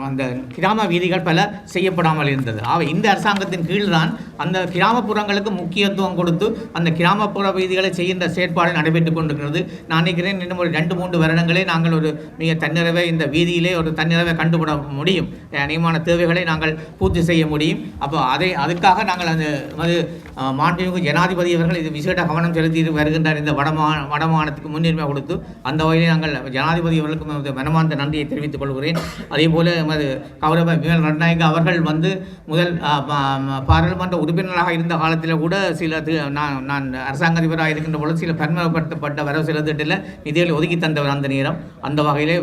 அந்த கிராம வீதிகள் பல செய்யப்படாமல் இருந்தது. இந்த அரசாங்கத்தின் கீழ்தான் அந்த கிராமப்புறங்களுக்கு முக்கியத்துவம் கொடுத்து அந்த கிராமப்புற வீதிகளை செய்கின்ற செயற்பாடு நடைபெற்றுக் கொண்டிருக்கிறது. நான் நினைக்கிறேன் இன்னும் ஒரு 2-3 வருடங்களே நாங்கள் ஒரு மிக தன்னிறைவை இந்த வீதியிலே ஒரு தன்னிறைவை கண்டுபிட முடியும். அநேகமான தேவைகளை நாங்கள் பூர்த்தி செய்ய முடியும். அப்போ அதுக்காக நாங்கள் அந்த மாண்புமிகு ஜனாதிபதி அவர்கள் இது விசேட கவனம் செலுத்தி வருகின்றார். இந்த வடமாகாணத்துக்கு முன்னுரிமை கொடுத்து அந்த வகையில் நாங்கள் ஜனாதிபதி அவர்களுக்கு மனமார்ந்த நன்றியை தெரிவித்துக் கொள்கிறேன். அதே போல எமது கௌரவ விமல் ரட்நாயக் அவர்கள் முதல் பாராளுமன்ற உறுப்பினராக இருந்த காலத்தில் கூட சில நான் அரசாங்க அதிபராக இருக்கின்ற பொழுது சில பன்முகப்படுத்தப்பட்ட வரவு செலவு திட்டத்தில் நிதிகளை ஒதுக்கி தந்தவர் அந்த நேரம். அந்த வகையிலே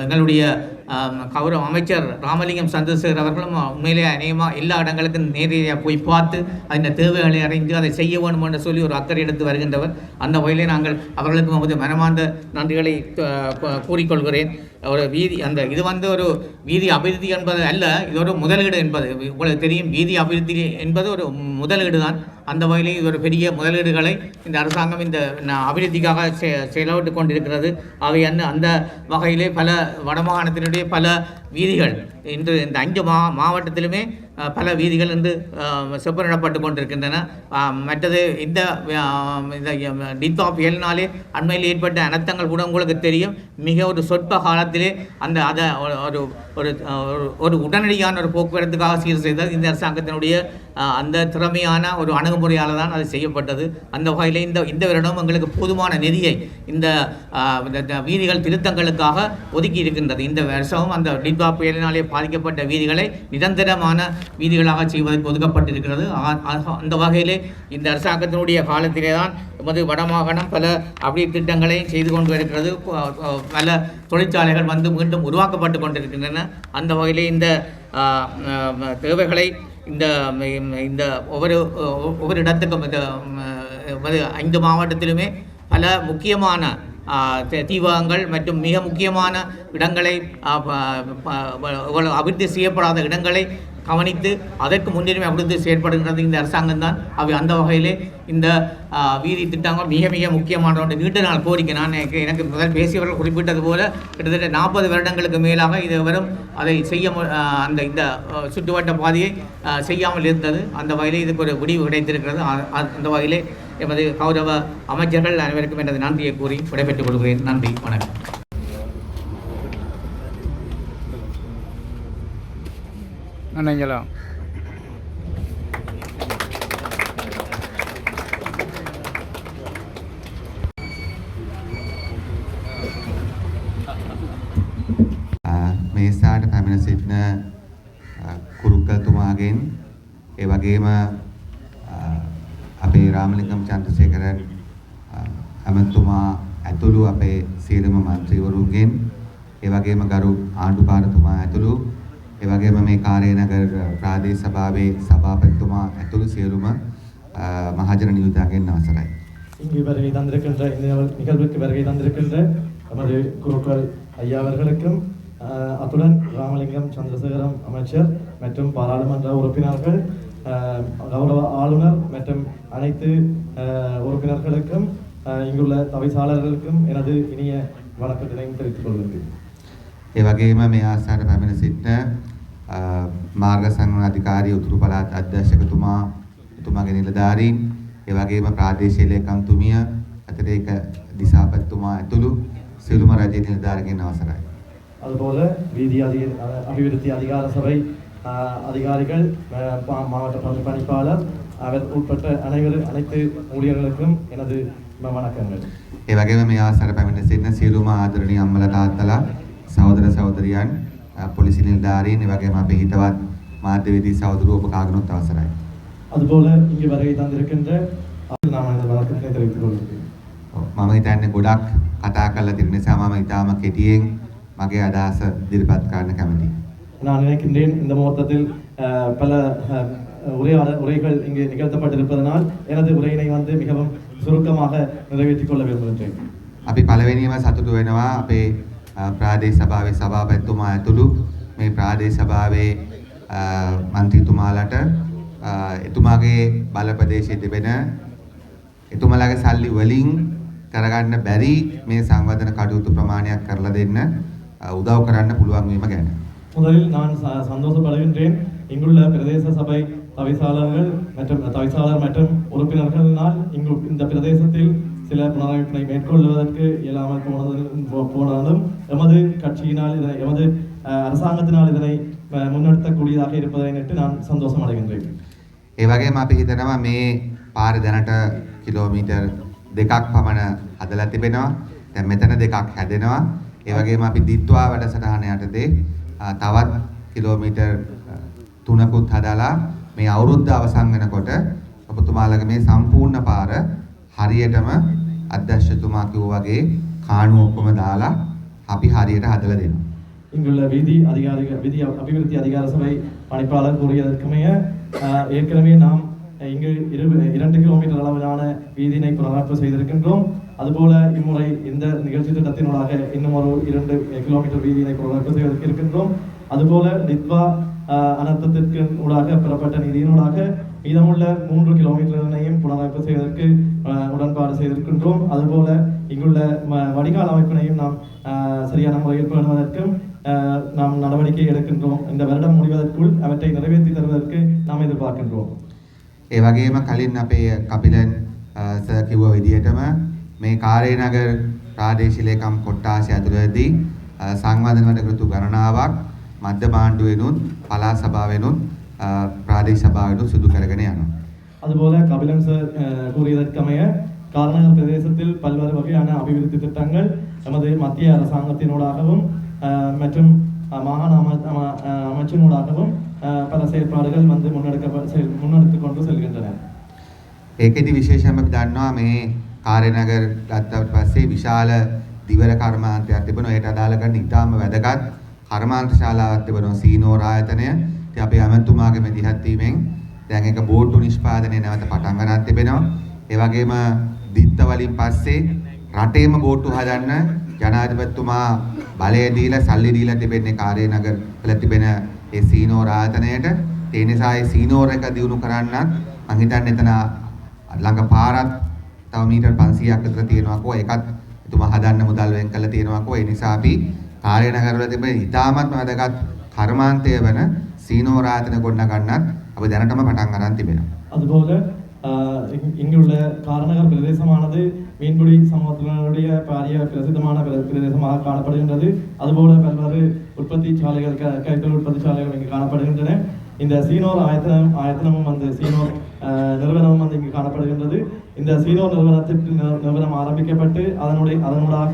எங்களுடைய கௌரவ அமைச்சர் ராமலிங்கம் சந்திரசேகர் அவர்களும் உண்மையிலே அநேகமாக எல்லா இடங்களுக்கும் நேரடியாக போய் பார்த்து அதன் தேவைகளை அறிந்து அதை செய்ய வேண்டும் என்று சொல்லி ஒரு அக்கறை எடுத்து வருகின்றவர். அந்த வகையிலே நாங்கள் அவர்களுக்கு நமது மனமார்ந்த நன்றிகளை கூறிக்கொள்கிறேன். ஒரு இது ஒரு வீதி அபிவிருத்தி என்பது அல்ல, இது ஒரு முதலீடு என்பது உங்களுக்கு தெரியும். வீதி அபிவிருத்தி என்பது ஒரு முதலீடு தான். அந்த வகையிலே இது ஒரு பெரிய முதலீடுகளை இந்த அரசாங்கம் இந்த அபிவிருத்திக்காக செலவிட்டு கொண்டிருக்கிறது. அவை அந்த வகையிலே பல வடமாகாணத்தினுடைய பல வீதிகள் இன்று இந்த 5 மாவட்டத்திலுமே பல வீதிகள் இன்று செப்பனிடப்பட்டு கொண்டிருக்கின்றன. மற்றது இந்த டித்வா புயலினாலே அண்மையில் ஏற்பட்ட அனர்த்தங்கள் கூட உங்களுக்கு தெரியும். மிக ஒரு சொற்ப காலத்திலே அதை ஒரு உடனடியான ஒரு போக்குவரத்துக்காக சீர் செய்தது இந்த அரசாங்கத்தினுடைய அந்த திறமையான ஒரு அணுகுமுறையால் தான் அது செய்யப்பட்டது. அந்த வகையிலே இந்த வருடம் எங்களுக்கு போதுமான நிதியை இந்த வீதிகள் திருத்தங்களுக்காக ஒதுக்கி இருக்கின்றது. இந்த வருஷமும் அந்த டித்வா புயலினாலே பாதிக்கப்பட்ட வீதிகளை நிரந்தரமான வீதிகளாக செய்வதற்கு ஒதுக்கப்பட்டிருக்கிறது. அந்த வகையிலே இந்த அரசாங்கத்தினுடைய காலத்திலே தான் எமது வடமாகாணம் பல அபிவிருத்தி திட்டங்களை செய்து கொண்டு இருக்கிறது. பல தொழிற்சாலைகள் மீண்டும் உருவாக்கப்பட்டு கொண்டிருக்கின்றன. அந்த வகையிலே இந்த தேவைகளை இந்த ஒவ்வொரு இடத்துக்கும் 5 மாவட்டத்திலுமே பல முக்கியமான தீவகங்கள் மற்றும் மிக முக்கியமான இடங்களை அபிவிருத்தி செய்யப்படாத இடங்களை கவனித்து அதற்கு முன்னுரிமை கொடுத்து செயற்படுகிறது இந்த அரசாங்கம் தான். அந்த வகையிலே இந்த வீதி திட்டங்கள் மிக மிக முக்கியமான ஒன்று. நீண்ட நாள் கோரிக்கை. எனக்கு முதல் பேசியவர்கள் குறிப்பிட்டது போல கிட்டத்தட்ட 40 வருடங்களுக்கு மேலாக இது வரும் அதை செய்ய இந்த சுற்றுவட்ட பாதையை செய்யாமல் இருந்தது. அந்த வகையிலே இதுக்கு ஒரு முடிவு கிடைத்திருக்கிறது. அந்த வகையிலே எமது கௌரவ அமைச்சர்கள் அனைவருக்கும் எனது நன்றியை கூறி விடைபெற்றுக் கொள்கிறேன். நன்றி, வணக்கம். நன்றிங்களா. මේසාට පැමිණ සිටින කුරුක්කල්තුමාගෙන් ඒ වගේම අපේ රාමලිංගම් චන්ද්‍රසේකරන් ඇමතුමා ඇතුළු අපේ සියලුම මන්ත්‍රීවරුන්ගෙන් ඒ වගේම ගරු ආණ්ඩුකාරතුමා ඇතුළු ඒ වගේම මේ කාර්යනගර ප්‍රාදේශ සභාවේ සභාපතිතුමා ඇතුළු සියලුම මහජන නියෝජකයන්ගෙන් අවසරයි. இங்கு வருகை தந்திருக்கின்ற இந்த நிகழ்வுக்கு வருகை தந்திருக்கின்ற நமது குருக்கள் ஐயா அவர்களுக்கும் அத்துடன் ராமலிங்கம் சந்திரசேகரம் அமைச்சர் மற்றும் பாராளுமன்ற உறுப்பினர்கள், கௌரவ ஆளுநர் மற்றும் அனைத்து உறுப்பினர்களுக்கும் இங்குள்ள தவிசாளர்களுக்கும் எனது இனிய வணக்கத்தினை தெரிவித்துக் கொள்கிறேன். ඒ වගේම මේ ආසාවට පැමිණ සිටින මාර්ග සංවර්ධන අධිකාරිය උතුරු පළාත් අධ්‍යක්ෂකතුමා, එතුමාගේ නිලධාරීන්, ඒ වගේම ප්‍රාදේශීය ලේකම්තුමිය, අතිරේක දිසාපතිතුමා ඇතුළු සියලුම රජයේ නිලධාරීන්ගෙන් අවසරයි. அதுபோல வீதி அபிவிருத்தி அதிகார சபை அதிகாரிகள், மாவட்ட பணிப்பாளர் அவர் உட்பட்ட அனைத்து ஊழியர்களுக்கும் எனது வணக்கங்கள். ඒ වගේම මේ ආසාවට පැමිණ සිටින සියලුම ආදරණීය අම්මලා තාත්තලා, සහෝදර සහෝදරියන්, පොලිස් නිලධාරීන්, ඒ වගේම අපේ හිතවත් මාධ්‍යවේදී සහෝදරවෝ උපකාරණොත් අවසරයි. அதுபோல இங்கு வருகை தந்திருக்கின்ற நான் இந்த வணக்கத்தை தெரிவித்துக் கொள்கிறேன். මම හිතන්නේ ගොඩක් කතා කරලා තියෙන නිසා මම ඊටාම කෙටියෙන් මගේ අදහස ඉදිරිපත් කරන්න කැමතියි. நான் நினைக்கின்றேன் இந்த முகூர்த்தத்தில் பல உரைகள் இங்கு நிகழ்த்தப்பட்டிருப்பதனால் எனது உரையினை மிகவும் சுருக்கமாக நிறைவேற்றிக் கொள்ள விரும்புகின்றேன். අපි පළවෙනියම සතුටු වෙනවා අපේ ප්‍රාදේශ සභාවේ සභාපතිතුමා ඇතුළු මේ ප්‍රාදේශ සභාවේ මන්ත්‍රීතුමාලට එතුමාගේ බල ප්‍රදේශයේ තිබෙන එතුමාලගේ සල්ලි වලින් කරගන්න බැරි මේ සංවර්ධන කටයුතු ප්‍රමාණයක් කරලා දෙන්න උදව් කරන්න පුළුවන් වීම ගැන. முதலில் நான் சந்தோஷப்படுகின்றேன். இங்குள்ள பிரதேச சபை தவிசாளர்கள் மற்றும் உறுப்பினர்களினால் இந்த பிரதேசத்தில் சில புனரமைப்பினை மேற்கொள்வதற்கு இயலாமல் போனாலும் எமது கட்சியினால் எமது அரசாங்கத்தினால் இதனை முன்னெடுக்கக்கூடியதாக இருப்பதை நினைத்து நான் சந்தோஷம் அடைகின்றேன். ඒ වගේම අපි හිතනවා මේ පාර දැනට කිලෝමීටර් 2ක් පමණ හදලා තිබෙනවා. දැන් මෙතන 2ක් හැදෙනවා. ඒ වගේම අපි දිත්වා වැඩසටහන යටතේ තවත් කිලෝමීටර් 3කුත් හදාලා මේ අවුරුද්ද අවසන් වෙනකොට ඔබතුමාලගේ මේ සම්පූර්ණ පාර හරියටම අධ්‍යක්ෂතුමා කිව්වා වගේ කාණු ඔක්කොම දාලා අපි හරියට හදලා දෙනවා. இங்குள்ள வீதி அபிவிருத்தி அதிகார சபை பணிப்பாளர் கூறியதற்குமைய ஏற்கனவே நாம் இங்கு 2 கிலோமீட்டர் அளவிலான வீதியினை புனரமைப்பு செய்திருக்கின்றோம். அதுபோல இம்முறை இந்த நிகழ்ச்சி திட்டத்தினூடாக இன்னும் ஒரு 2 கிலோமீட்டர் வீதியினை புனரமைப்பு செய்வதற்கு இருக்கின்றோம். அதுபோல டித்வா அனர்த்தத்திற்கு ஊடாக பெறப்பட்ட நிதியினூடாக மீதமுள்ள 3 கிலோமீட்டரினையும் புனரமைப்பு செய்வதற்கு உடன்பாடு செய்திருக்கின்றோம். அதுபோல இங்குள்ள வடிகால் அமைப்பினையும் நாம் சரியான முறையில் பேணுவதற்கும் நாம் நடவடிக்கை எடுக்கின்றோம். இந்த வருடம் முடிவதற்குள் அவற்றை நிறைவேற்றி தருவதற்கு நாம் எதிர்பார்க்கின்றோம். ඒ වගේම කලින් අපේ කපිලන් සර් කිව්ව විදිහටම මේ කාර්යනගර ප්‍රාදේශීය ලේකම් කොට්ටාසය ඇතුළතදී සංවර්ධන වැඩ කටයුතු ගණනාවක් මධ්‍ය භාණ්ඩුවෙනුත් පළාත් සභාවෙනුත් ප්‍රාදේශ සභාවෙනුත් සිදු කරගෙන යනවා. அதுபோல கபிலன் சார் கூறியதற்கமைய காரணநகர் பிரதேசத்தில் பல்வேறு வகையான அபிவிருத்தி திட்டங்கள் நமது மத்திய அரசாங்கத்தினூடாகவும் மற்றும் மாகாண அமைச்சினூடாகவும் பல செயல்பாடுகள் வந்து முன்னெடுத்து கொண்டு செல்கின்றன. ඒකෙදි විශේෂයෙන්ම අපි දන්නවා මේ කාර්යනගර ගත්තට පස්සේ විශාල දිවර කර්මාන්තයක් තිබෙනවා. ඒට අදාළ කරන ඉතාම වැදගත් කර්මාන්ත ශාලාවක් තිබෙනවා සීනෝර ආයතනය. ඉතින් අපේ ඇමතුමාගේ මැදිහත් වීමෙන් දැන් ඒක බෝට්ටු නිෂ්පාදනය නැවත පටන් ගන්නත් තිබෙනවා. ඒ වගේම දිත්ත වලින් පස්සේ රටේම බෝට්ටු හදන්න ජනාධිපතිතුමා බලය දීලා සල්ලි දීලා තිබෙන්නේ කාර්යනගර වල තිබෙන ඒ සීනෝර ආයතනයට. ඒ නිසා ඒ සීනෝර එක දියුණු කරන්නත් මම හිතන්නේ එතන ළඟ පාරක් තව මීටර් 500ක් විතර තියෙනවා කෝ ඒකත් එතුමා හදන්න මුදල් වෙන් කරලා තියෙනවා කෝ. ඒ නිසා අපි කාර්යනගර වල තිබෙන ඉතාමත්ම වැදගත් කර්මාන්තය වෙන සීනෝර ආයතන ගොඩනගන්නත් අපි දැනටම පටන් ගන්න තිබෙනවා. அதுபோல இங்குள்ள காரணநகர் பிரதேசமானது மீன்பிடி சமூகத்தினுடைய பாரிய பிரசித்தமான பிரதேசமாக காணப்படுகின்றது. அதுபோல பல்வேறு உற்பத்தி சாலைகள் கைத்தொழில் உற்பத்தி சாலைகள் இங்கு காணப்படுகின்றன. இந்த சீனோர் ஆயத்தனமும் வந்து சீனோர் நிறுவனமும் வந்து இங்கு காணப்படுகின்றது. இந்த சீனோர் நிறுவனம் ஆரம்பிக்கப்பட்டு அதனூடாக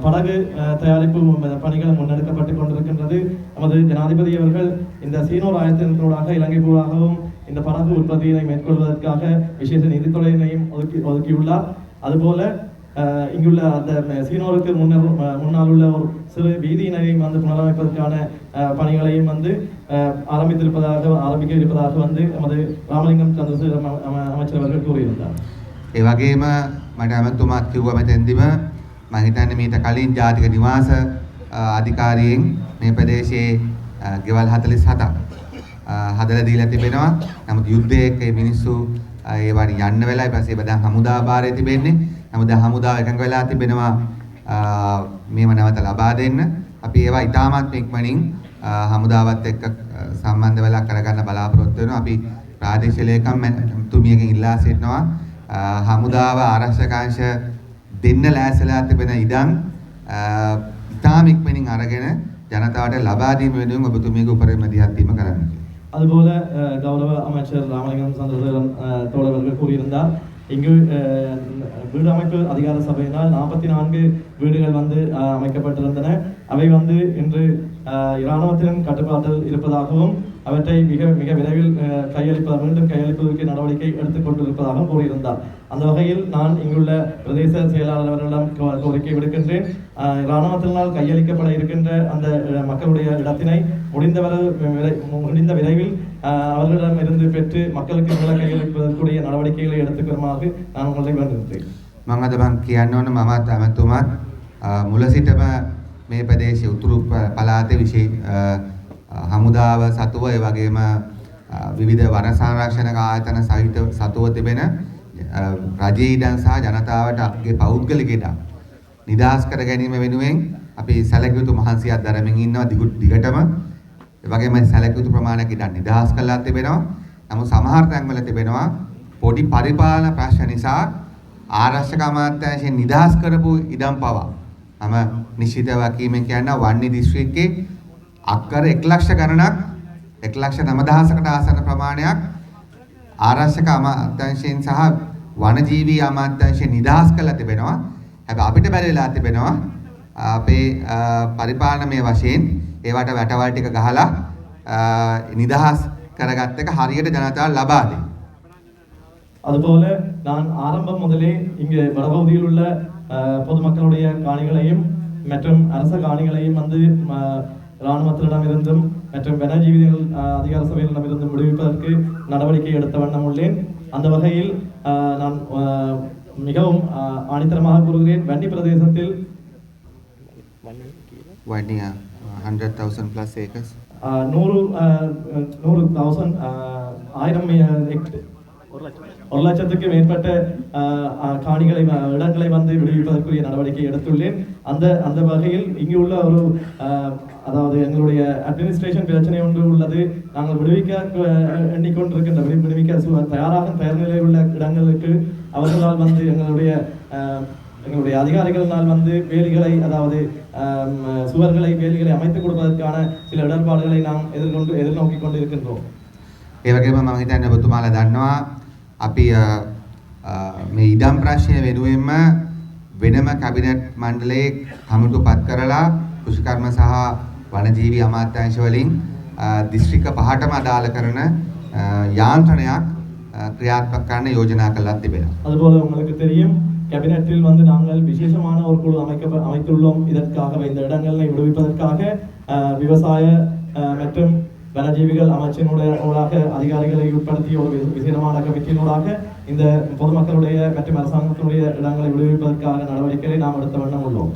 படகு தயாரிப்பு பணிகள் முன்னெடுக்கப்பட்டு கொண்டிருக்கின்றது. நமது ஜனாதிபதி அவர்கள் இந்த சீனோர் ஆயத்தனத்தினூடாக இலங்கை பூராகவும் இந்த படகு உற்பத்தியினை மேற்கொள்வதற்காக விசேஷ நிதித்துறையினையும் ஒதுக்கியுள்ளார். அதுபோல இங்குள்ள அந்த சீனோருக்கு முன்னால் உள்ள ஒரு சிறு வீதியினையும் வந்து புனரமைப்பதற்கான பணிகளையும் வந்து ஆரம்பிக்க இருப்பதாக வந்து நமது ராமலிங்கம் சந்திரசேகர அமைச்சர் அவர்கள் கூறியிருந்தார். ඒ වගේම මට ඇමතුමාත් කිව්වා මෙතෙන්දිම මම හිතන්නේ මීට කලින් ජාතික නිවාස අධිකාරියෙන් මේ ප්‍රදේශයේ ගෙවල් 47ක් හදලා දීලා තිබෙනවා. නමුත් යුද්ධයේ ඒ මිනිස්සු ඒවට යන්න වෙලා ඊපස්සේ බදා හමුදා භාරය තිබෙන්නේ. නමුත් හමුදාව එකඟ වෙලා තිබෙනවා මේව නැවත ලබා දෙන්න. අපි ඒවා ඉතාමත් ඉක්මනින් හමුදාවත් එක්ක සම්බන්ධ වෙලා කරගන්න බලාපොරොත්තු වෙනවා. අපි ප්‍රාදේශීය ලේකම් තුමියකින් ඉල්ලා සිටිනවා හමුදාව ආරක්ෂකාංශ දෙන්න ලෑස්තිලා තිබෙන ඉඩම් ඉතාම ඉක්මනින් අරගෙන ජනතාවට ලබා දීම වෙනුවෙන් ඔබතුමියගේ උපරිම මැදිහත් වීම කරන්න. அதுபோல கௌரவ அமைச்சர் ராமலிங்கம் சந்திரசேகரன் தோழர்கள் கூறியிருந்தார். இங்கு வீடு அமைப்பு அதிகார சபையினால் 44 வீடுகள் வந்து அமைக்கப்பட்டிருந்தன. அவை வந்து இன்று இராணுவத்தின் கட்டுப்பாட்டில் இருப்பதாகவும் அவற்றை மிக விரைவில் மீண்டும் கையளிப்பதற்கு நடவடிக்கை எடுத்துக்கொண்டிருப்பதாகவும் கூறியிருந்தார். அந்த வகையில் நான் இங்குள்ள பிரதேச செயலாளர் அவர்களிடம் கோரிக்கை விடுக்கின்றேன். இராணுவத்தினால் கையளிக்கப்பட இருக்கின்ற அந்த மக்களுடைய இடத்தினை முடிந்த விரைவில் அவர்களிடம் இருந்து பெற்று மக்களுக்கு நில கையளிப்பதற்குரிய நடவடிக்கைகளை எடுத்துக்கொள்ளுமாறு நான் உங்களை வேண்டுகின்றேன். මම අද මම කියන්න ඕන මමත් ඇමතුමාත් මුල සිටම මේ ප්‍රදේශයේ උතුරු පළාතේ විශේෂ හමුදාව සතුව ඒ වගේම විවිධ වන සංරක්ෂණ ආයතන සහිත සතුව තිබෙන රජයේ ඉඩම් සහ ජනතාවටගේ පෞද්ගලික ඉඩම් නිදහස් කර ගැනීම වෙනුවෙන් අපි සැලකිය යුතු මහන්සියක් දරමින් ඉන්නවා දිගටම. ඒ වගේම සැලකිය යුතු ප්‍රමාණයක් ඉඩම් නිදහස් කළා තිබෙනවා. නමුත් සමහර තැන්වල තිබෙනවා පොඩි පරිපාලන ප්‍රශ්න නිසා ආරක්ෂක අමාත්‍යාංශයෙන් නිදහස් කරපු ඉඩම් පවා මම නිශ්චිතව කීමෙන් කියනවා වන්නි දිස්ත්‍රික්කයේ අක්කර 1 ලක්ෂ ගණනක් 1,09,000කට ආසන්න ප්‍රමාණයක් ආරක්ෂක අමාත්‍යාංශයෙන් සහ වනජීවී අමාත්‍යාංශයෙන් නිදහස් කරලා තිබෙනවා. හැබැයි අපිට බැරිලා තිබෙනවා අපේ පරිපාලනමය වශයෙන් ඒවට වැටවල් ටික ගහලා නිදහස් කරගත්ත එක හරියට ජනතාවට ලබා දෙන්න. அதுபோல நான் ஆரம்பம் முதலே இங்கு வடபகுதியில் உள்ள பொதுமக்களுடைய காணிகளையும் மற்றும் அரச காணிகளையும் வந்து இராணுவத்திடமிருந்தும் மற்றும் வனஜீவிகள் அதிகார சபையிடமிருந்தும் விடுவிப்பதற்கு நடவடிக்கை எடுத்த வண்ணம் உள்ளேன். அந்த வகையில் நான் மிகவும் ஆணித்தரமாக கூறுகிறேன். வன்னி பிரதேசத்தில் 100,000 plus acres 1 லட்சத்துக்கு மேற்பட்ட காணிகளை இடங்களை வந்து விடுவிப்பதற்குரிய நடவடிக்கை எடுத்துள்ளேன். அந்த வகையில் இங்கு உள்ள ஒரு அதாவது எங்களுடைய அட்மினிஸ்ட்ரேஷன் பிரச்சனை ஒன்று உள்ளது. நாங்கள் விடுவிக்க எண்ணிக்கொண்டிருக்கின்ற விடுவிக்க தயார் நிலையில் உள்ள இடங்களுக்கு அவர்களால் வந்து எங்களுடைய அதிகாரிகளினால் வந்து வேலிகளை அதாவது சுவர்களை வேலிகளை அமைத்துக் கொடுப்பதற்கான சில இடர்பாடுகளை நாம் எதிர்நோக்கி கொண்டிருக்கின்றோம். ඒ වගේම මම හිතන්නේ ඔබතුමාලා දන්නවා අපි මේ ඉඩම් ප්‍රශ්නය වෙනුවෙන්ම වෙනම කැබිනට් මණ්ඩලයේ කමිටුපත් කරලා කෘෂිකර්ම සහ වනජීවි අමාත්‍යාංශ වලින් දිස්ත්‍රික්ක පහටම අදාළ කරන යාන්ත්‍රණයක් ක්‍රියාත්මක කරන්න යෝජනා කරලා තිබෙනවා. அதுபோல உங்களுக்கு தெரியும் கேபினெட்டில் வந்து நாங்கள் விசேஷமான ஒரு குழு அமைத்துள்ளோம். இதற்காக இந்த இடங்களை விடுவிப்பதற்காக விவசாய மற்றும் வனஜீவிகள் அமைச்சினூடாக அதிகாரிகளை உட்படுத்தி ஒரு விசேடமான கமிட்டியினூடாக இந்த பொதுமக்களுடைய மற்றும் அரசாங்கத்தினுடைய இடங்களை விடுவிப்பதற்காக நடவடிக்கைகளை நாம் எடுத்த வண்ணம் உள்ளோம்.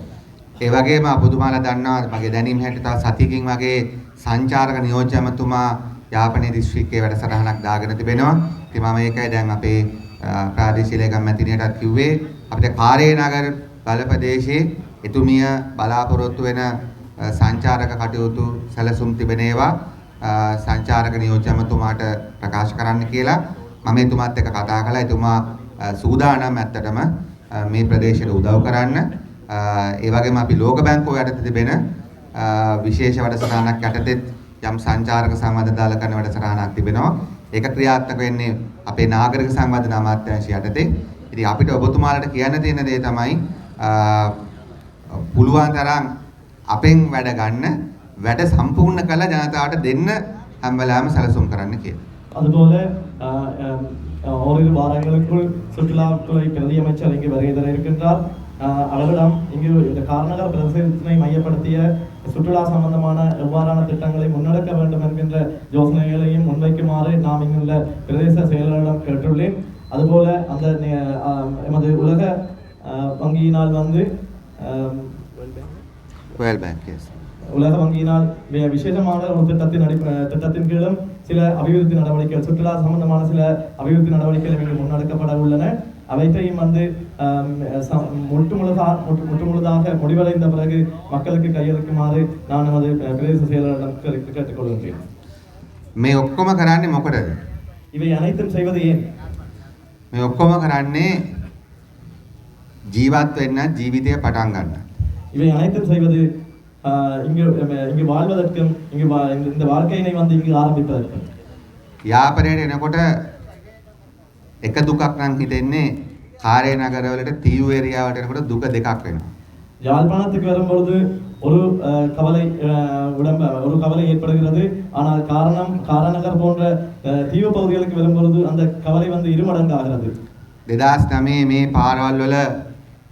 ඒ වගේම ඔබතුමාලා දන්නවා මගේ දැනීම හැටියට තව සතියකින් වගේ සංචාරක නියෝජ්‍යමතුමා යාපනයේ දිස්ත්‍රික්කයේ වැඩසටහනක් දාගෙන තිබෙනවා. ඉතින් මම ඒකයි දැන් අපේ ප්‍රාදේශීය ලේකම් මැතිණියටත් කිව්වේ අපිට කාරේනගර බල ප්‍රදේශයේ එතුමිය බලාපොරොත්තු වෙන සංචාරක කටයුතු සැලසුම් තිබෙන ඒවා සංචාරක නියෝජ්‍යමතුමාට ප්‍රකාශ කරන්න කියලා මම එතුමාත් එක්ක කතා කළා. එතුමා සූදානම් ඇත්තටම මේ ප්‍රදේශයට උදව් කරන්න. ඒ වගේම අපි ලෝක බැංකුව යටතේ තිබෙන විශේෂ වැඩසටහනක් යටතේ යම් සංචාරක සංවර්ධන කරන වැඩසටහනක් තිබෙනවා. ඒක ක්‍රියාත්මක වෙන්නේ අපේ නාගරික සංවර්ධන අමාත්‍යාංශය යටතේ. ඉතින් අපිට ඔබතුමාලට කියන්න තියෙන දේ තමයි පුළුවන් තරම් අපෙන් වැඩ ගන්න වැඩ සම්පූර්ණ කළ ජනතාවට දෙන්න හැම වෙලාවෙම සැලසුම් කරන්න කියලා. அதுபோல ஓரிரு வாரங்களுக்குள் சுற்றுலாத்துறை பிரதி அமைச்சர் இங்கு வருகை தர இருக்கின்றார். அவரிடம் இங்கு இந்த காரநகர் பிரதேசத்தினை மையப்படுத்திய சுற்றுலா சம்பந்தமான எவ்வாறான திட்டங்களை முன்னெடுக்க வேண்டும் என்கின்ற யோசனைகளையும் முன்வைக்குமாறு நாம் இங்குள்ள பிரதேச செயலரிடம் கேட்டுள்ளேன். அதுபோல அந்த எமது உலக வங்கியினால் வந்து உலக வங்கியினால் விசேஷமான ஒரு திட்டத்தின் கீழும் சில அபிவிருத்தி நடவடிக்கைகள் சுற்றுலா சம்பந்தமான சில அபிவிருத்தி நடவடிக்கைகள் இங்கு முன்னெடுக்கப்பட உள்ளன. அவற்றையும் வந்து முற்றுமுழுதாக முடிவடைந்த பிறகு மக்களுக்கு கையளிக்குமாறு நான் நமது பிரதேச செயலரிடம் கேட்டுக்கொள்கின்றேன். මේ ඔක්කොම කරන්නේ මොකටද? இவை அனைத்தும் செய்வது ஏன்? මේ ඔක්කොම කරන්නේ ජීවත් වෙන්න ජීවිතය පටන් ගන්න. இவை அனைத்தும் செய்வது இங்கு வாழ்வதற்கும் இந்த வாழ்க்கையினை வந்து இங்கு ஆரம்பிப்பதற்கும். යාපනයට එනකොට එක දුකක් නම් හිතෙන්නේ කාර්ය නගරවලට තීව්‍ර ඒරියාවට එනකොට දුක දෙකක් වෙනවා. யாழ்ப்பாணத்துக்கு வரும்பொழுது ஒரு கவலை ஏற்படுகிறது. ஆனால் காரநகர் போன்ற தீவு பகுதிகளுக்கு வரும்பொழுது அந்த கவலை வந்து இருமடங்கு ஆகிறது. 2009 මේ පාරවල් වල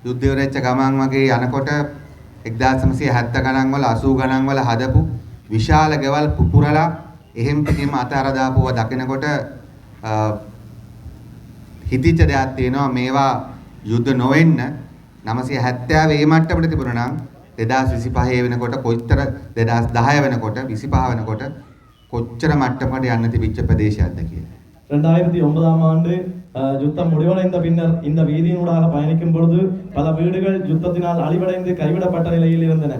යුද්ධ වෙච්ච ගමන් වගේ යනකොට 1970 ගණන් වල 80 ගණන් වල හදපු විශාල ගෙවල් පුපුරලා එහෙම් පිටින්ම අතහැර දාපුවා දකිනකොට හිතිච්ච දෙයක් තියෙනවා. මේවා යුද්ධ නොවෙන්න 970 ඒ මට්ටමට තිබුණා නම් 2025 වෙනකොට කොච්චර 2010 වෙනකොට 25 වෙනකොට කොච්චර මට්ටමකට යන්න තිබිච්ච ප්‍රදේශයක්ද කියලා. 2009ஆம் ஆண்டு யுத்தம் முடிவடைந்த பின்னர் இந்த வீதியினூடாக பயணிக்கும் பொழுது பல வீடுகள் யுத்தத்தினால் அழிவடைந்து கைவிடப்பட்ட நிலையில் இருந்தன.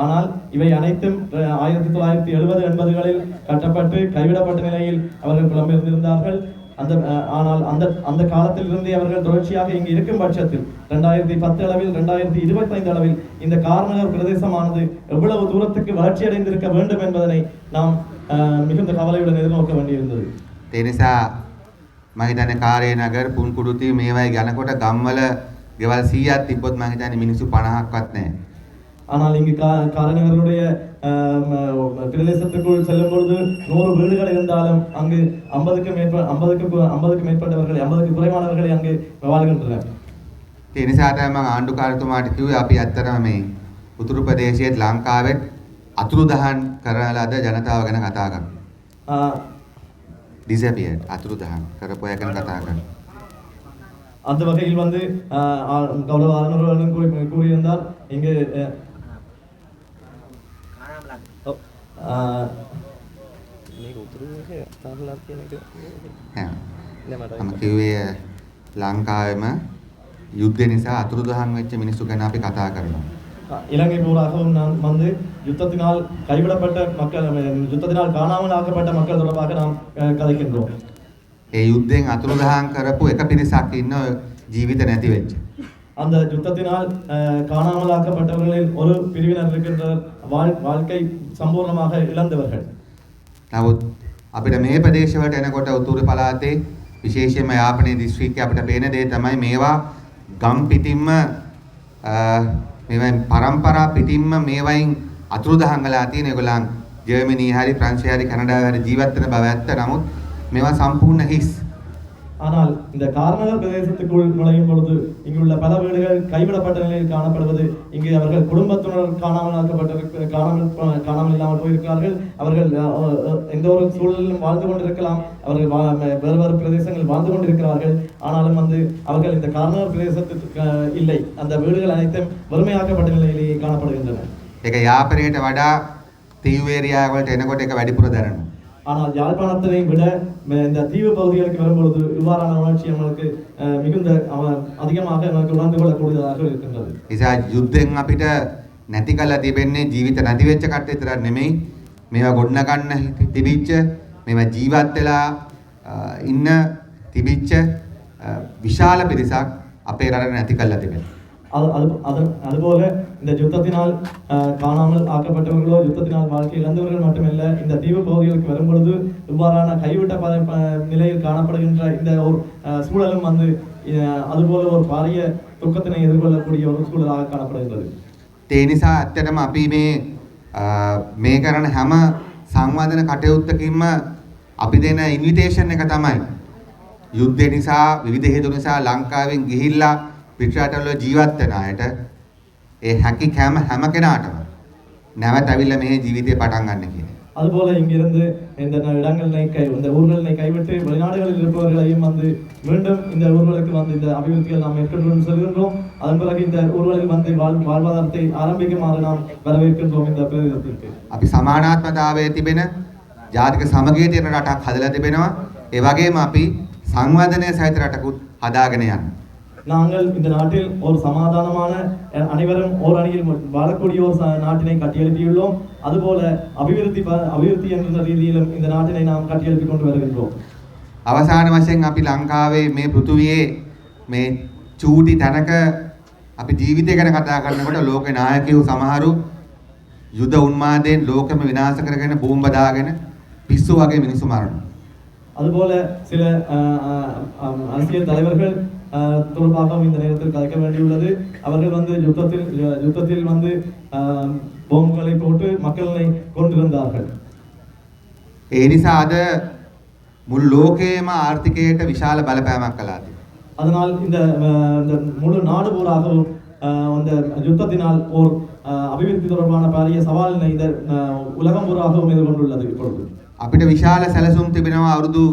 ஆனால் இவை அனைத்தும் 1970-80களில் கட்டப்பட்டு கைவிடப்பட்ட நிலையில் அவர்கள் புலம்பெயர்ந்திருந்தார்கள். ஆனால் அந்த காலத்திலிருந்தே அவர்கள் தொடர்ச்சியாக இங்கு இருக்கும் பட்சத்தில் 2010 அளவில் 2025 அளவில் இந்த காரநகர் பிரதேசமானது எவ்வளவு தூரத்துக்கு வளர்ச்சி அடைந்திருக்க வேண்டும் என்பதனை நாம் மிகுந்த கவலையுடன் எதிர்நோக்க வேண்டியிருந்தது. ඒ නිසා මම හිතන්නේ කාර්යනගර පුන්කුඩුති මේවයි යනකොට ගම්වල ගෙවල් 100ක් තිබ්බොත් මම හිතන්නේ මිනිස්සු 50ක්වත් නැහැ. ஆனால் இங்கு காரைநகருடைய பிரதேசத்துக்குள் செல்லும் பொழுது 100 வீடுகள் இருந்தாலும் அங்கு 50க்கு மேற்பட்டவர்கள் 50க்கு குறைவானவர்களை அங்கு வாழ்கின்றனர். ඒ නිසා තමයි මම ආණ්ඩුකාරතුමාට කිව්වේ අපි ඇත්තටම මේ උතුරු ප්‍රදේශයේත් ලංකාවෙත් අතුරුදහන් කරන ලද ජනතාව ගැන කතා කරනවා. disappeared අතුරුදහන් කරපු අය ගැන කතා කරනවා. அந்த வகையில் வந்து கௌரவ ஆளுநர்களும் கூறியிருந்தார் இங்கு මම කිව්වේ ලංකාවෙම යුද්ධය නිසා අතුරුදහන් වෙච්ච මිනිස්සු ගැන අපි කතා කරනවා. இலங்கை பூராகவும் நாம் வந்து யுத்தத்தினால் கைவிடப்பட்ட மக்கள் யுத்தத்தினால் காணாமல் ஆக்கப்பட்ட மக்கள் தொடர்பாக நாம் கதைக்கின்றோம். ඒ යුද්ධයෙන් අතුරුදහන් කරපු එක පිරිසක් ඉන්න ජීවිත නැති වෙච්ච. அந்த யுத்தத்தினால் காணாமல் ஆக்கப்பட்டவர்களில் ஒரு பிரிவினர் இருக்கின்றனர் வாழ்க்கை சம்பூர்ணமாக இழந்தவர்கள். නමුත් අපිට මේ ප්‍රදේශවලට එනකොට උතුරු පළාතේ විශේෂයෙන්ම යාපනයේ දිස්ත්‍රික්කයේ අපිට පේන දේ තමයි මේවා ගම් පිටින්ම මේවා පරම්පරා පිටින්ම මේවයින් අතුරුදහන් වෙලා තියෙන ඒගොල්ලන් ජර්මනි හරි ප්‍රංශය හරි කැනඩාව හරි ජීවත් වෙන බව ඇත්ත. නමුත් මේවා සම්පූර්ණ හිස්. ஆனால் இந்த காரைநகர் பிரதேசத்துக்குள் நுழையும் பொழுது இங்குள்ள பல வீடுகள் கைவிடப்பட்ட நிலையில் காணப்படுவது இங்கு அவர்கள் குடும்பத்தினர் காணாமல் இல்லாமல் போயிருக்கிறார்கள். அவர்கள் எந்த ஒரு சூழலிலும் வாழ்ந்து கொண்டிருக்கலாம். அவர்கள் வேறு வேறு பிரதேசங்களில் வாழ்ந்து கொண்டிருக்கிறார்கள். ஆனாலும் வந்து அவர்கள் இந்த காரைநகர் பிரதேசத்துக்கு இல்லை. அந்த வீடுகள் அனைத்தும் வறுமையாக்கப்பட்ட நிலையிலேயே காணப்படுகின்றன. ඒක යාපනයට වඩා තීව්‍ර ඒරියා වලට එනකොට ඒක වැඩිපුර දැනෙනවා. ஆனால் யாழ்ப்பாணத்தை விட இந்த தீவு பகுதிகளுக்கு வரும்பொழுது இவ்வாறான உணர்ச்சி நம்மளுக்கு மிகுந்த அதிகமாக நமக்கு உணர்ந்து கொள்ளக்கூடியதாக இருக்கின்றது. නිසා යුද්ධෙන් අපිට නැති කළා තිබෙන්නේ ජීවිත නැති වෙච්ච කට්ටිය විතරක් නෙමෙයි. මේවා ගොඩනගන්න තිබිච්ච මේවා ජීවත් වෙලා ඉන්න තිබිච්ච විශාල පිරිසක් අපේ රටට නැති කළා තිබෙනවා. அதுபோல இந்த யுத்தத்தினால் காணாமல் ஆக்கப்பட்டவர்களோ யுத்தத்தினால் வாழ்க்கை இழந்தவர்கள் மட்டுமல்ல, இந்த தீவு பகுதிகளுக்கு வரும்பொழுது இவ்வாறான கைவிட்ட நிலையில் காணப்படுகின்ற இந்த ஒரு சூழலும் வந்து அதுபோல ஒரு பாரிய துக்கத்தினை எதிர்கொள்ளக்கூடிய ஒரு சூழலாக காணப்படுகின்றது. ඒ නිසා ඇත්තටම අපි මේ කරන හැම සංවාදන කටයුත්තකින්ම අපි දෙන ඉන්විටේෂන් එක තමයි යුද්ධය නිසා විවිධ හේතු නිසා ලංකාවෙන් ගිහිල්ලා පිටරටවල ජීවත් වෙන අයට ඒ හැකි හැම කෙනාටම නැවත අවිල්ල මේ ජීවිතේ පටන් ගන්න කියන. அதுபோல இங்கிருந்து இந்த இந்த ஊர்களை கைவிட்டு வெளிநாடுகளில் இருப்பவர்களையும் வந்து மீண்டும் இந்த ஊர்களுக்கு வந்து இந்த அபிவிருத்திகள் நாம் மேற்கொண்டு செல்கின்றோம். அதன் பிறகு இந்த ஊர்களில் வந்து வாழ்வாதாரத்தை ஆரம்பிக்குமாறு நாம் வரவேற்கின்றோம். இந்த பிரதேசத்திற்கு අපි සමානාත්මතාවයේ තිබෙන ජාතික සමගිය තියෙන රටක් හදලා තිබෙනවා. ඒ වගේම අපි සංවර්ධනය සහිත රටකුත් හදාගෙන යනවා. நாங்கள் இந்த நாட்டில் ஒரு சமாதானமான அனைவரும் ஓர் அணியில் வாழக்கூடிய ஒரு நாட்டினை கட்டியெழுப்பியுள்ளோம். அதுபோல அபிவிருத்தி என்ற ரீதியிலும் இந்த நாட்டினை நாம் கட்டியெழுப்பிக் கொண்டு வருகின்றோம். අවසාන වශයෙන් අපි ලංකාවේ මේ පෘථුවියේ මේ චූටි තැනක අපි ජීවිතය ගැන කතා කරනකොට ලෝක නායකයෝ සමහරු යුද උන්මාදයෙන් ලෝකෙම විනාශ කරගෙන බෝම්බ දාගෙන පිස්සු වගේ මිනිස්සු මරනවා. அதுபோல சில அரசியல் தலைவர்கள் தொடர்பாக இந்த நேரத்தில் கலைக்க வேண்டியுள்ளது. அவர்கள் வந்து யுத்தத்தில் வந்து பாம்புகளை போட்டு மக்களை கொண்டிருந்தார்கள். ඒ නිසා අද මුළු ලෝකයේම ආර්ථිකයට විශාල බලපෑමක් කළා. அதனால் இந்த முழு நாடு பூராகவும் அந்த யுத்தத்தினால் ஒரு அபிவிருத்தி தொடர்பான பாரிய சவாலினை இந்த உலகம் பூராகவும் எதிர்கொண்டுள்ளது. இப்பொழுது අපිට විශාල සැලසුම් තිබෙනවා අවුරුදු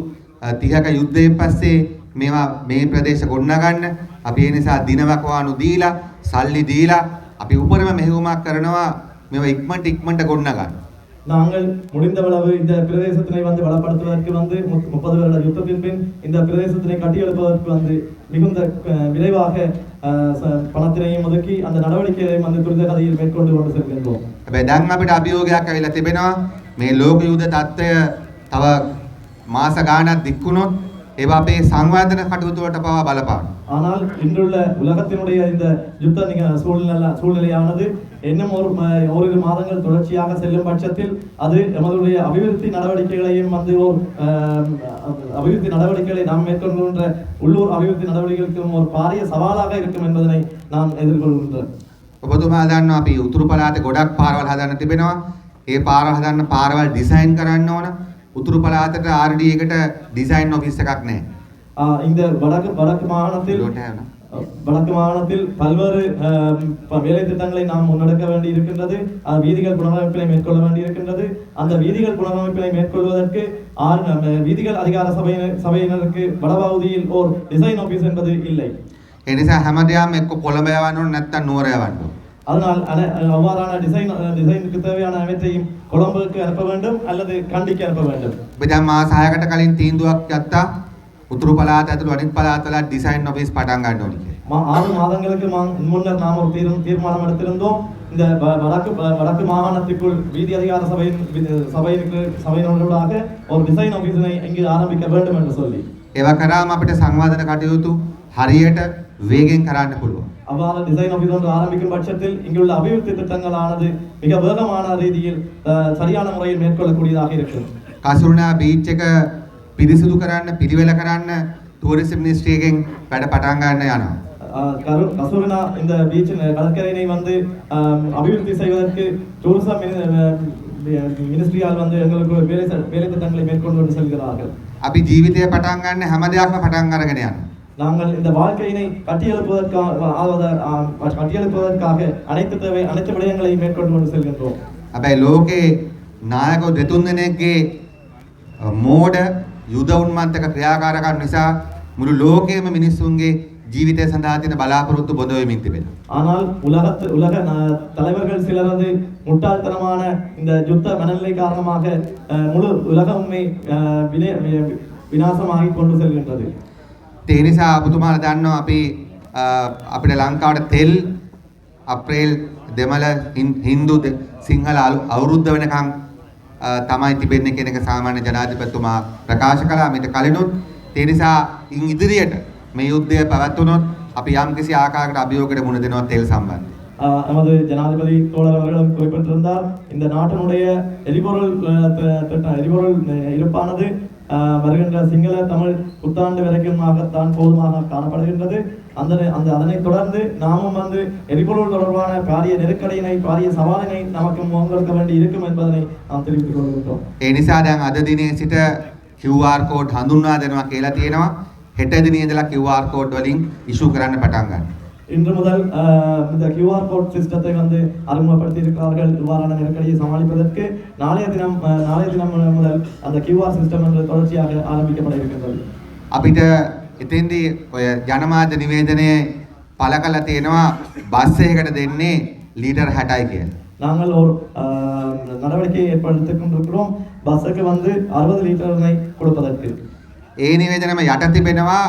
30ක යුද්ධයෙන් පස්සේ මේවා මේ ප්‍රදේශ ගොඩනගන්න. අපි ඒ නිසා දිනවකවානු දීලා සල්ලි දීලා අපි උපරිම මෙහෙයුමක් කරනවා මේවා ඉක්මනට ගොඩනගන්න. நாங்கள் முடிந்தவளவு இந்த பிரதேசத்தினை வந்து வளப்படுத்துவதற்கு வந்து 30 வருட யுத்தத்தின் பின் இந்த பிரதேசத்தினை கட்டியெழுப்பதற்கு வந்து மிகுந்த விரைவாக பணத்தினையும் ஒதுக்கி அந்த நடவடிக்கைகளை வந்து துரித கதையில் மேற்கொண்டு கொண்டு செல்கின்றோம். හැබැයි දැන් අපිට අභියෝගයක් ඇවිල්ලා තිබෙනවා මේ ලෝක යුද තත්ත්වය තව මාස ගාණක් දික්ුණොත් ඒවා අපේ සංවර්ධන කටයුතු වලට පවා බලපාන. ஆனால் இன்றுள்ள உலகத்தினுடைய இந்த யுத்த சூழ்நிலையானது இன்னும் ஓரிரு மாதங்கள் தொடர்ச்சியாக செல்லும் பட்சத்தில் அது எமதுடைய அபிவிருத்தி நடவடிக்கைகளையும் வந்து அபிவிருத்தி நடவடிக்கைகளை நாம் மேற்கொள்கின்ற உள்ளூர் அபிவிருத்தி நடவடிக்கைகளுக்கும் ஒரு பாரிய சவாலாக இருக்கும் என்பதனை நாம் எதிர்கொள்கின்றோம். ඔබතුමා දන්නවා අපි උතුරු පළාතේ ගොඩක් පාරවල් හදන්න තිබෙනවා. ඒ පාරවල් හදන්න පාරවල් ඩිසයින් කරන්න ඕන. උතුරු පළාතට RD එකට ඩිසයින් ඔෆිස් එකක් නැහැ. இந்த வடக்கு மாகாணத்தில் வடக்கு மாகாணத்தில் பல்வேறு வேலை திட்டங்களை நாம் முன்னெடுக்க வேண்டி இருக்கின்றது. வீதிகள் புனரமைப்பினை மேற்கொள்ள வேண்டி இருக்கின்றது. அந்த வீதிகள் புனரமைப்பினை மேற்கொள்வதற்கு வீதிகள் அதிகார சபையினருக்கு வடபகுதியில் ஓர் டிசைன் ஆபீஸ் என்பது இல்லை. ඒ නිසා හැමදේම එක්ක කොළඹ යවන්න ඕන නැත්නම් නුවර යවන්න ඕන. அதனால் அவ்வாறான டிசைனுக்கு தேவையான அனைத்தையும் கொழும்புக்கு அனுப்ப வேண்டும் அல்லது கண்டிக்கு அனுப்ப வேண்டும். අපි දැන් මාස 6කට කලින් තීන්දුවක් ගත්තා උතුරු පළාත ඇතුළු අනිත් පළාත්වල ඩිසයින් ඔෆිස් පටන් ගන්න ඕනි කියලා. 6 மாதங்களுக்கு முன்னர் நாம் ஒரு தீர்மானம் எடுத்திருந்தோம். இந்த வடக்கு மாகாணத்திற்குள் வீதி அதிகார சபையினூடாக ஒரு டிசைன் ஆபீஸினை இங்கு ஆரம்பிக்க வேண்டும் என்று சொல்லி. ඒවා කරාම අපිට සංවාදන කටයුතු හරියට වේගෙන් කරන්න පුළුවන්. அவ்வாறு டிசைன் ஆபீஸ் ஒன்று ஆரம்பிக்கும் பட்சத்தில் இங்குள்ள அபிவிருத்தி திட்டங்களானது மிக வேகமான ரீதியில் சரியான முறையில் மேற்கொள்ளக்கூடியதாக இருக்கும். කසුරුණා බීච් එක පිරිසිදු කරන්න පිළිවෙල කරන්න ටූරිසම් මිනිස්ට්‍රි එකෙන් වැඩ පටන් ගන්න යනවා. கசூரினா இந்த பீச் கடற்கரையினை வந்து அபிவிருத்தி செய்வதற்கு டூரிசம் மினிஸ்ட்ரியால் வந்து எங்களுக்கு வேலை திட்டங்களை மேற்கொண்டு செல்கிறார்கள். අපි ජීවිතය පටන් ගන්න හැම දෙයක්ම පටන් අරගෙන යනවා. நாங்கள் இந்த வாழ்க்கையினை கட்டியெழுப்புவதற்காக அனைத்து விடயங்களையும் மேற்கொண்டு செல்கின்றோம். හැබැයි ලෝකේ නායක දෙතුන් දෙනෙක්ගේ මෝඩ යුද උන්මත්තක ක්‍රියාකාරකම් නිසා මුළු ලෝකයේම මිනිස්සුන්ගේ ජීවිතය සඳහා තියෙන බලාපොරොත්තු බොඳ වෙමින් තිබෙනවා. ஆனால் உலக தலைவர்கள் சிலரது முட்டாள்தனமான இந்த யுத்த மனநிலை காரணமாக முழு உலகமே விநாசமாகி கொண்டு செல்கின்றது. ඒ නිසා ඔබතුමාලා දන්නවා අපි අපිට ලංකාවට තෙල් අප්‍රේල් දෙමළ හින්දු සිංහල අවුරුද්ද වෙනකන් තමයි තිබෙන්නේ කියන එක සාමාන්‍ය ජනාධිපතිතුමා ප්‍රකාශ කළා. මේක කලිනුත් ඒ නිසා ඉන් ඉදිරියට මේ යුද්ධය පැවැත්වුණොත් අපි යම්කිසි ආකාරයකට අභියෝගයකට මුහුණ දෙනවා තෙල් සම්බන්ධයෙන්. நமது ஜனாதிபதி தோழர் அவர்களும் குறிப்பிட்டிருந்தார். இந்த நாட்டினுடைய எரிபொருள் இருப்பானது வருகின்ற சிங்கள தமிழ் புத்தாண்டு வரைக்குமாகத்தான் போதுமாக காணப்படுகின்றது. அதனை தொடர்ந்து நாமும் வந்து எரிபொருள் தொடர்பான பாரிய நெருக்கடியினை பாரிய சவாலினை நமக்கு முன்கொடுக்க வேண்டி இருக்கும் என்பதனை நாம் தெரிவித்துக் கொள்கின்றோம். ඒ නිසා දැන් අද දිනේ සිට QR code හඳුන්වා දෙනවා කියලා තියෙනවා. හෙට දිනේ ඉඳලා QR code වලින් ඉෂු කරන්න පටන් ගන්නවා. இன்று முதல் இந்த QR கோட் சிஸ்டத்தை வந்து அறிமுகப்படுத்தி இருக்கிறார்கள். இவ்வாறான நெருக்கடியை சமாளிப்பதற்கு நாளைய தினம் முதல் அந்த QR சிஸ்டம் என்று தொடர்ச்சியாக ஆரம்பிக்கப்பட இருக்கின்றது. අපිට එතෙන්දී ඔය ජනමාධ්‍ය නිවේදනයේ පළ කළා තියෙනවා බස් එකකට දෙන්නේ ලීටර් 60යි කියලා. நாங்கள் ஒரு நடவடிக்கை ஏற்படுத்திக் கொண்டிருக்கிறோம். பஸ்ஸுக்கு வந்து 60 லிட்டரை கொடுப்பதற்கு. ඒ නිවේදනම යට තිබෙනවා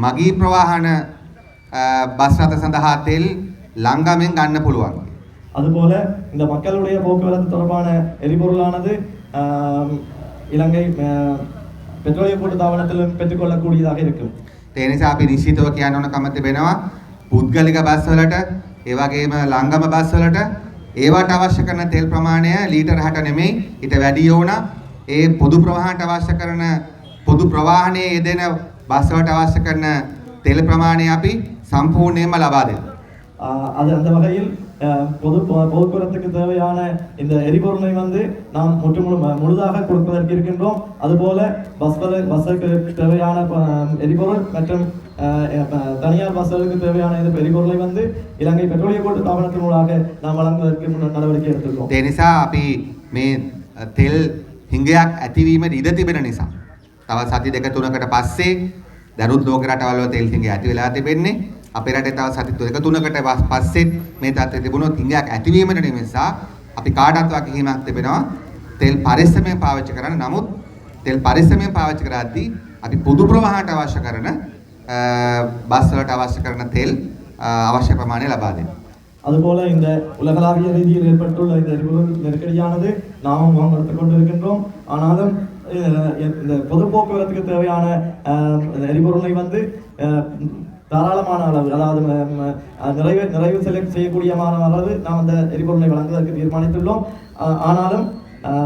මගී ප්‍රවාහන බස් රථ සඳහා තෙල් ලංගමෙන් ගන්න පුළුවන්. அதுபோல இந்த மக்களுடைய போக்குவரத்து தொடர்பான எரிபொருளானது இலங்கை பெட்ரோலிய கூட்டுத்தாபனத்திலும் பெற்றுக்கொள்ளக்கூடியதாக இருக்கும். ඒ නිසා අපි නිශ්චිතව කියන්න ඕන කම තිබෙනවා පුද්ගලික බස් වලට ඒ වගේම ලංගම බස් වලට ඒවට අවශ්‍ය කරන තෙල් ප්‍රමාණය ලීටර් 60 නෙමෙයි ඊට වැඩි වුණා. ඒ පොදු ප්‍රවාහනට අවශ්‍ය කරන පොදු ප්‍රවාහනයේ යෙදෙන බස් වලට අවශ්‍ය කරන තෙල් ප්‍රමාණය අපි சம்பூர்ணமா லபா දෙනවා. அது அந்த வகையில் போக்குவரத்துக்கு தேவையான இந்த எரிபொருளை வந்து நாம் முழுதாக கொடுப்பதற்கு இருக்கின்றோம். அதுபோல பஸ்ஸுக்கு தேவையான எரிபொருள் மற்றும் தனியார் பஸ்களுக்கு தேவையான எரிபொருளை வந்து இலங்கை பெட்ரோலிய கூட்டு தாபனத்தினூடாக நாம் வழங்குவதற்கு நடவடிக்கை எடுத்துள்ளோம். ඒ නිසා අපි මේ තෙල් හිඟයක් ඇතිවීමට ඉඩ තිබෙන නිසා තව සති දෙක තුනකට පස්සේ දරුත් ලෝක රටවල් වල තෙල් හිඟ ඇති වෙලා තිබෙන්නේ. අපේ රටේ තව සති දෙක තුනකට පස්සේ මේ තත්ත්වය තිබුණොත් හිඟයක් ඇතිවීමට නිසා අපි කාටවත් වගකීමක් තිබෙනවා තෙල් පරිස්සමෙන් පාවිච්චි කරන්න. නමුත් තෙල් පරිස්සමෙන් පාවිච්චි කරද්දී අපි පොදු ප්‍රවාහනට අවශ්‍ය කරන බස් වලට අවශ්‍ය කරන තෙල් අවශ්‍ය ප්‍රමාණය ලබා දෙනවා. அதுபோல இந்த உலகளாவிய ரீதியில் ஏற்பட்டுள்ள இந்த எரிபொருள் நெருக்கடியானது நாமும் எடுத்துக் கொண்டிருக்கின்றோம். ஆனாலும் இந்த பொது போக்குவரத்துக்கு தேவையான எரிபொருளை வந்து தாராளமான அளவு அதாவது நிறைவு செய்யக்கூடியமான அளவு நாம் அந்த எரிபொருளை வழங்குவதற்கு தீர்மானித்துள்ளோம். ஆனாலும்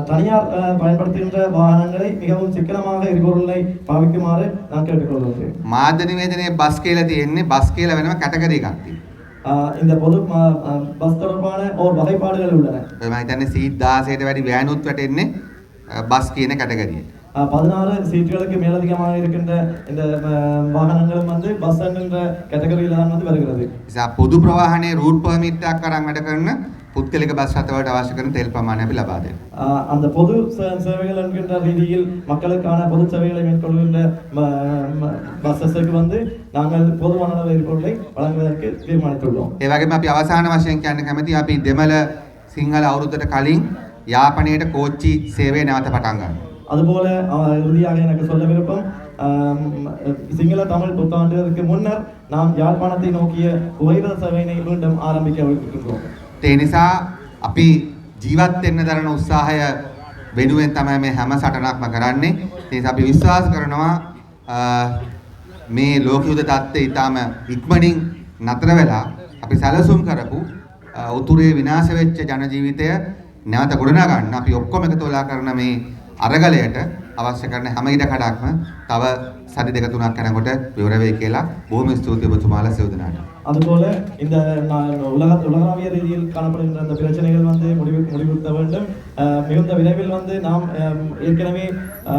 தனியார் பயன்படுத்துகின்ற வாகனங்களை மிகவும் சிக்கனமாக எரிபொருளை பாவிக்குமாறு நான் கேட்டுக்கொள்கிறேன். මාධ්‍ය නිවේදනයේ බස් කියලා තියෙන්නේ බස් කියලා වෙනම කැටගරි එකක් තියෙනවා. இந்த பொது பஸ் தொடர்பான ஓர் வகைப்பாடுகள் உள்ளன. මම හිතන්නේ සීට් 16ට වැඩි වෑනුත් වැටෙන්නේ බස් කියන කැටගරියට. 16 சீட்டுகளுக்கு மேலதிகமாக இருக்கின்ற இந்த வாகனங்களும் வந்து பஸ் என்கின்ற கேட்டகரியில தான் வந்து வருகிறது. නිසා පොදු ප්‍රවාහනයේ රූට් පර්මිට් එකක් අරන් වැඩ කරන පුද්ගලික බස් රථවලට අවශ්‍ය කරන තෙල් ප්‍රමාණය අපි ලබා දෙනවා. அந்த பொது சேவைகள் என்கின்ற ரீதியில் மக்களுக்கான பொது சேவைகளை மேற்கொள்கின்ற பஸ்ஸுக்கு வந்து நாங்கள் பொதுவான அளவு எரிபொருளை வழங்குவதற்கு தீர்மானித்துள்ளோம். ඒ වගේම අපි අවසාන වශයෙන් කියන්න කැමති අපි දෙමළ සිංහල අවුරුද්දට කලින් යාපනයට කෝච්චි සේවය නැවත පටන් ගන්නවා. அதுபோல இறுதியாக எனக்கு சொல்ல விருப்பம் சிங்கள தமிழ் புத்தாண்டுக்கு முன்னர் நாம் யாழ்ப்பாணத்தை நோக்கிய உயர சேவையினை மீண்டும் ஆரம்பிக்க இருக்கின்றோம். ඒ නිසා අපි ජීවත් වෙන්න දරන උත්සාහය වෙනුවෙන් තමයි මේ හැම සටනක්ම කරන්නේ. ඒ නිසා අපි විශ්වාස කරනවා මේ ලෝක යුද තත්ත්වය ඊටම ඉක්මනින් නතර වෙලා අපි සැලසුම් කරපු උතුරේ විනාශ වෙච්ච ජන ජීවිතය නැවත ගොඩනගා ගන්න අපි ඔක්කොම එකතු වෙලා කරන මේ අරගලයට අවශ්‍ය කරන හැම ඉඩ කඩක්ම තව සති දෙක තුනක් යනකොට විවර වෙයි කියලා බොහොම ස්තුතියි ඔබතුමාලා සියලු දෙනාට. அதுபோல இந்த உலகளாவிய ரீதியில் காணப்படுகின்ற அந்த பிரச்சனைகள் வந்து முடிவுறுத்த வேண்டும். மிகுந்த விரைவில் வந்து நாம் ஏற்கனவே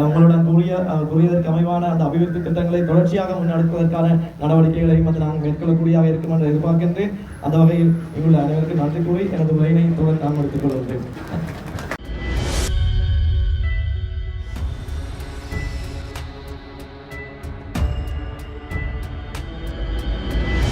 உங்களுடன் கூறியதற்கு அமைவான அந்த அபிவிருத்தி திட்டங்களை தொடர்ச்சியாக முன்னெடுப்பதற்கான நடவடிக்கைகளையும் வந்து நாங்கள் மேற்கொள்ளக்கூடியதாக இருக்கும் என்று எதிர்பார்க்கின்றேன். அந்த வகையில் இங்குள்ள அனைவருக்கும் நன்றி கூறி எனது உரையினை தொடர்ந்து நான் முடித்துக் கொள்கின்றேன்.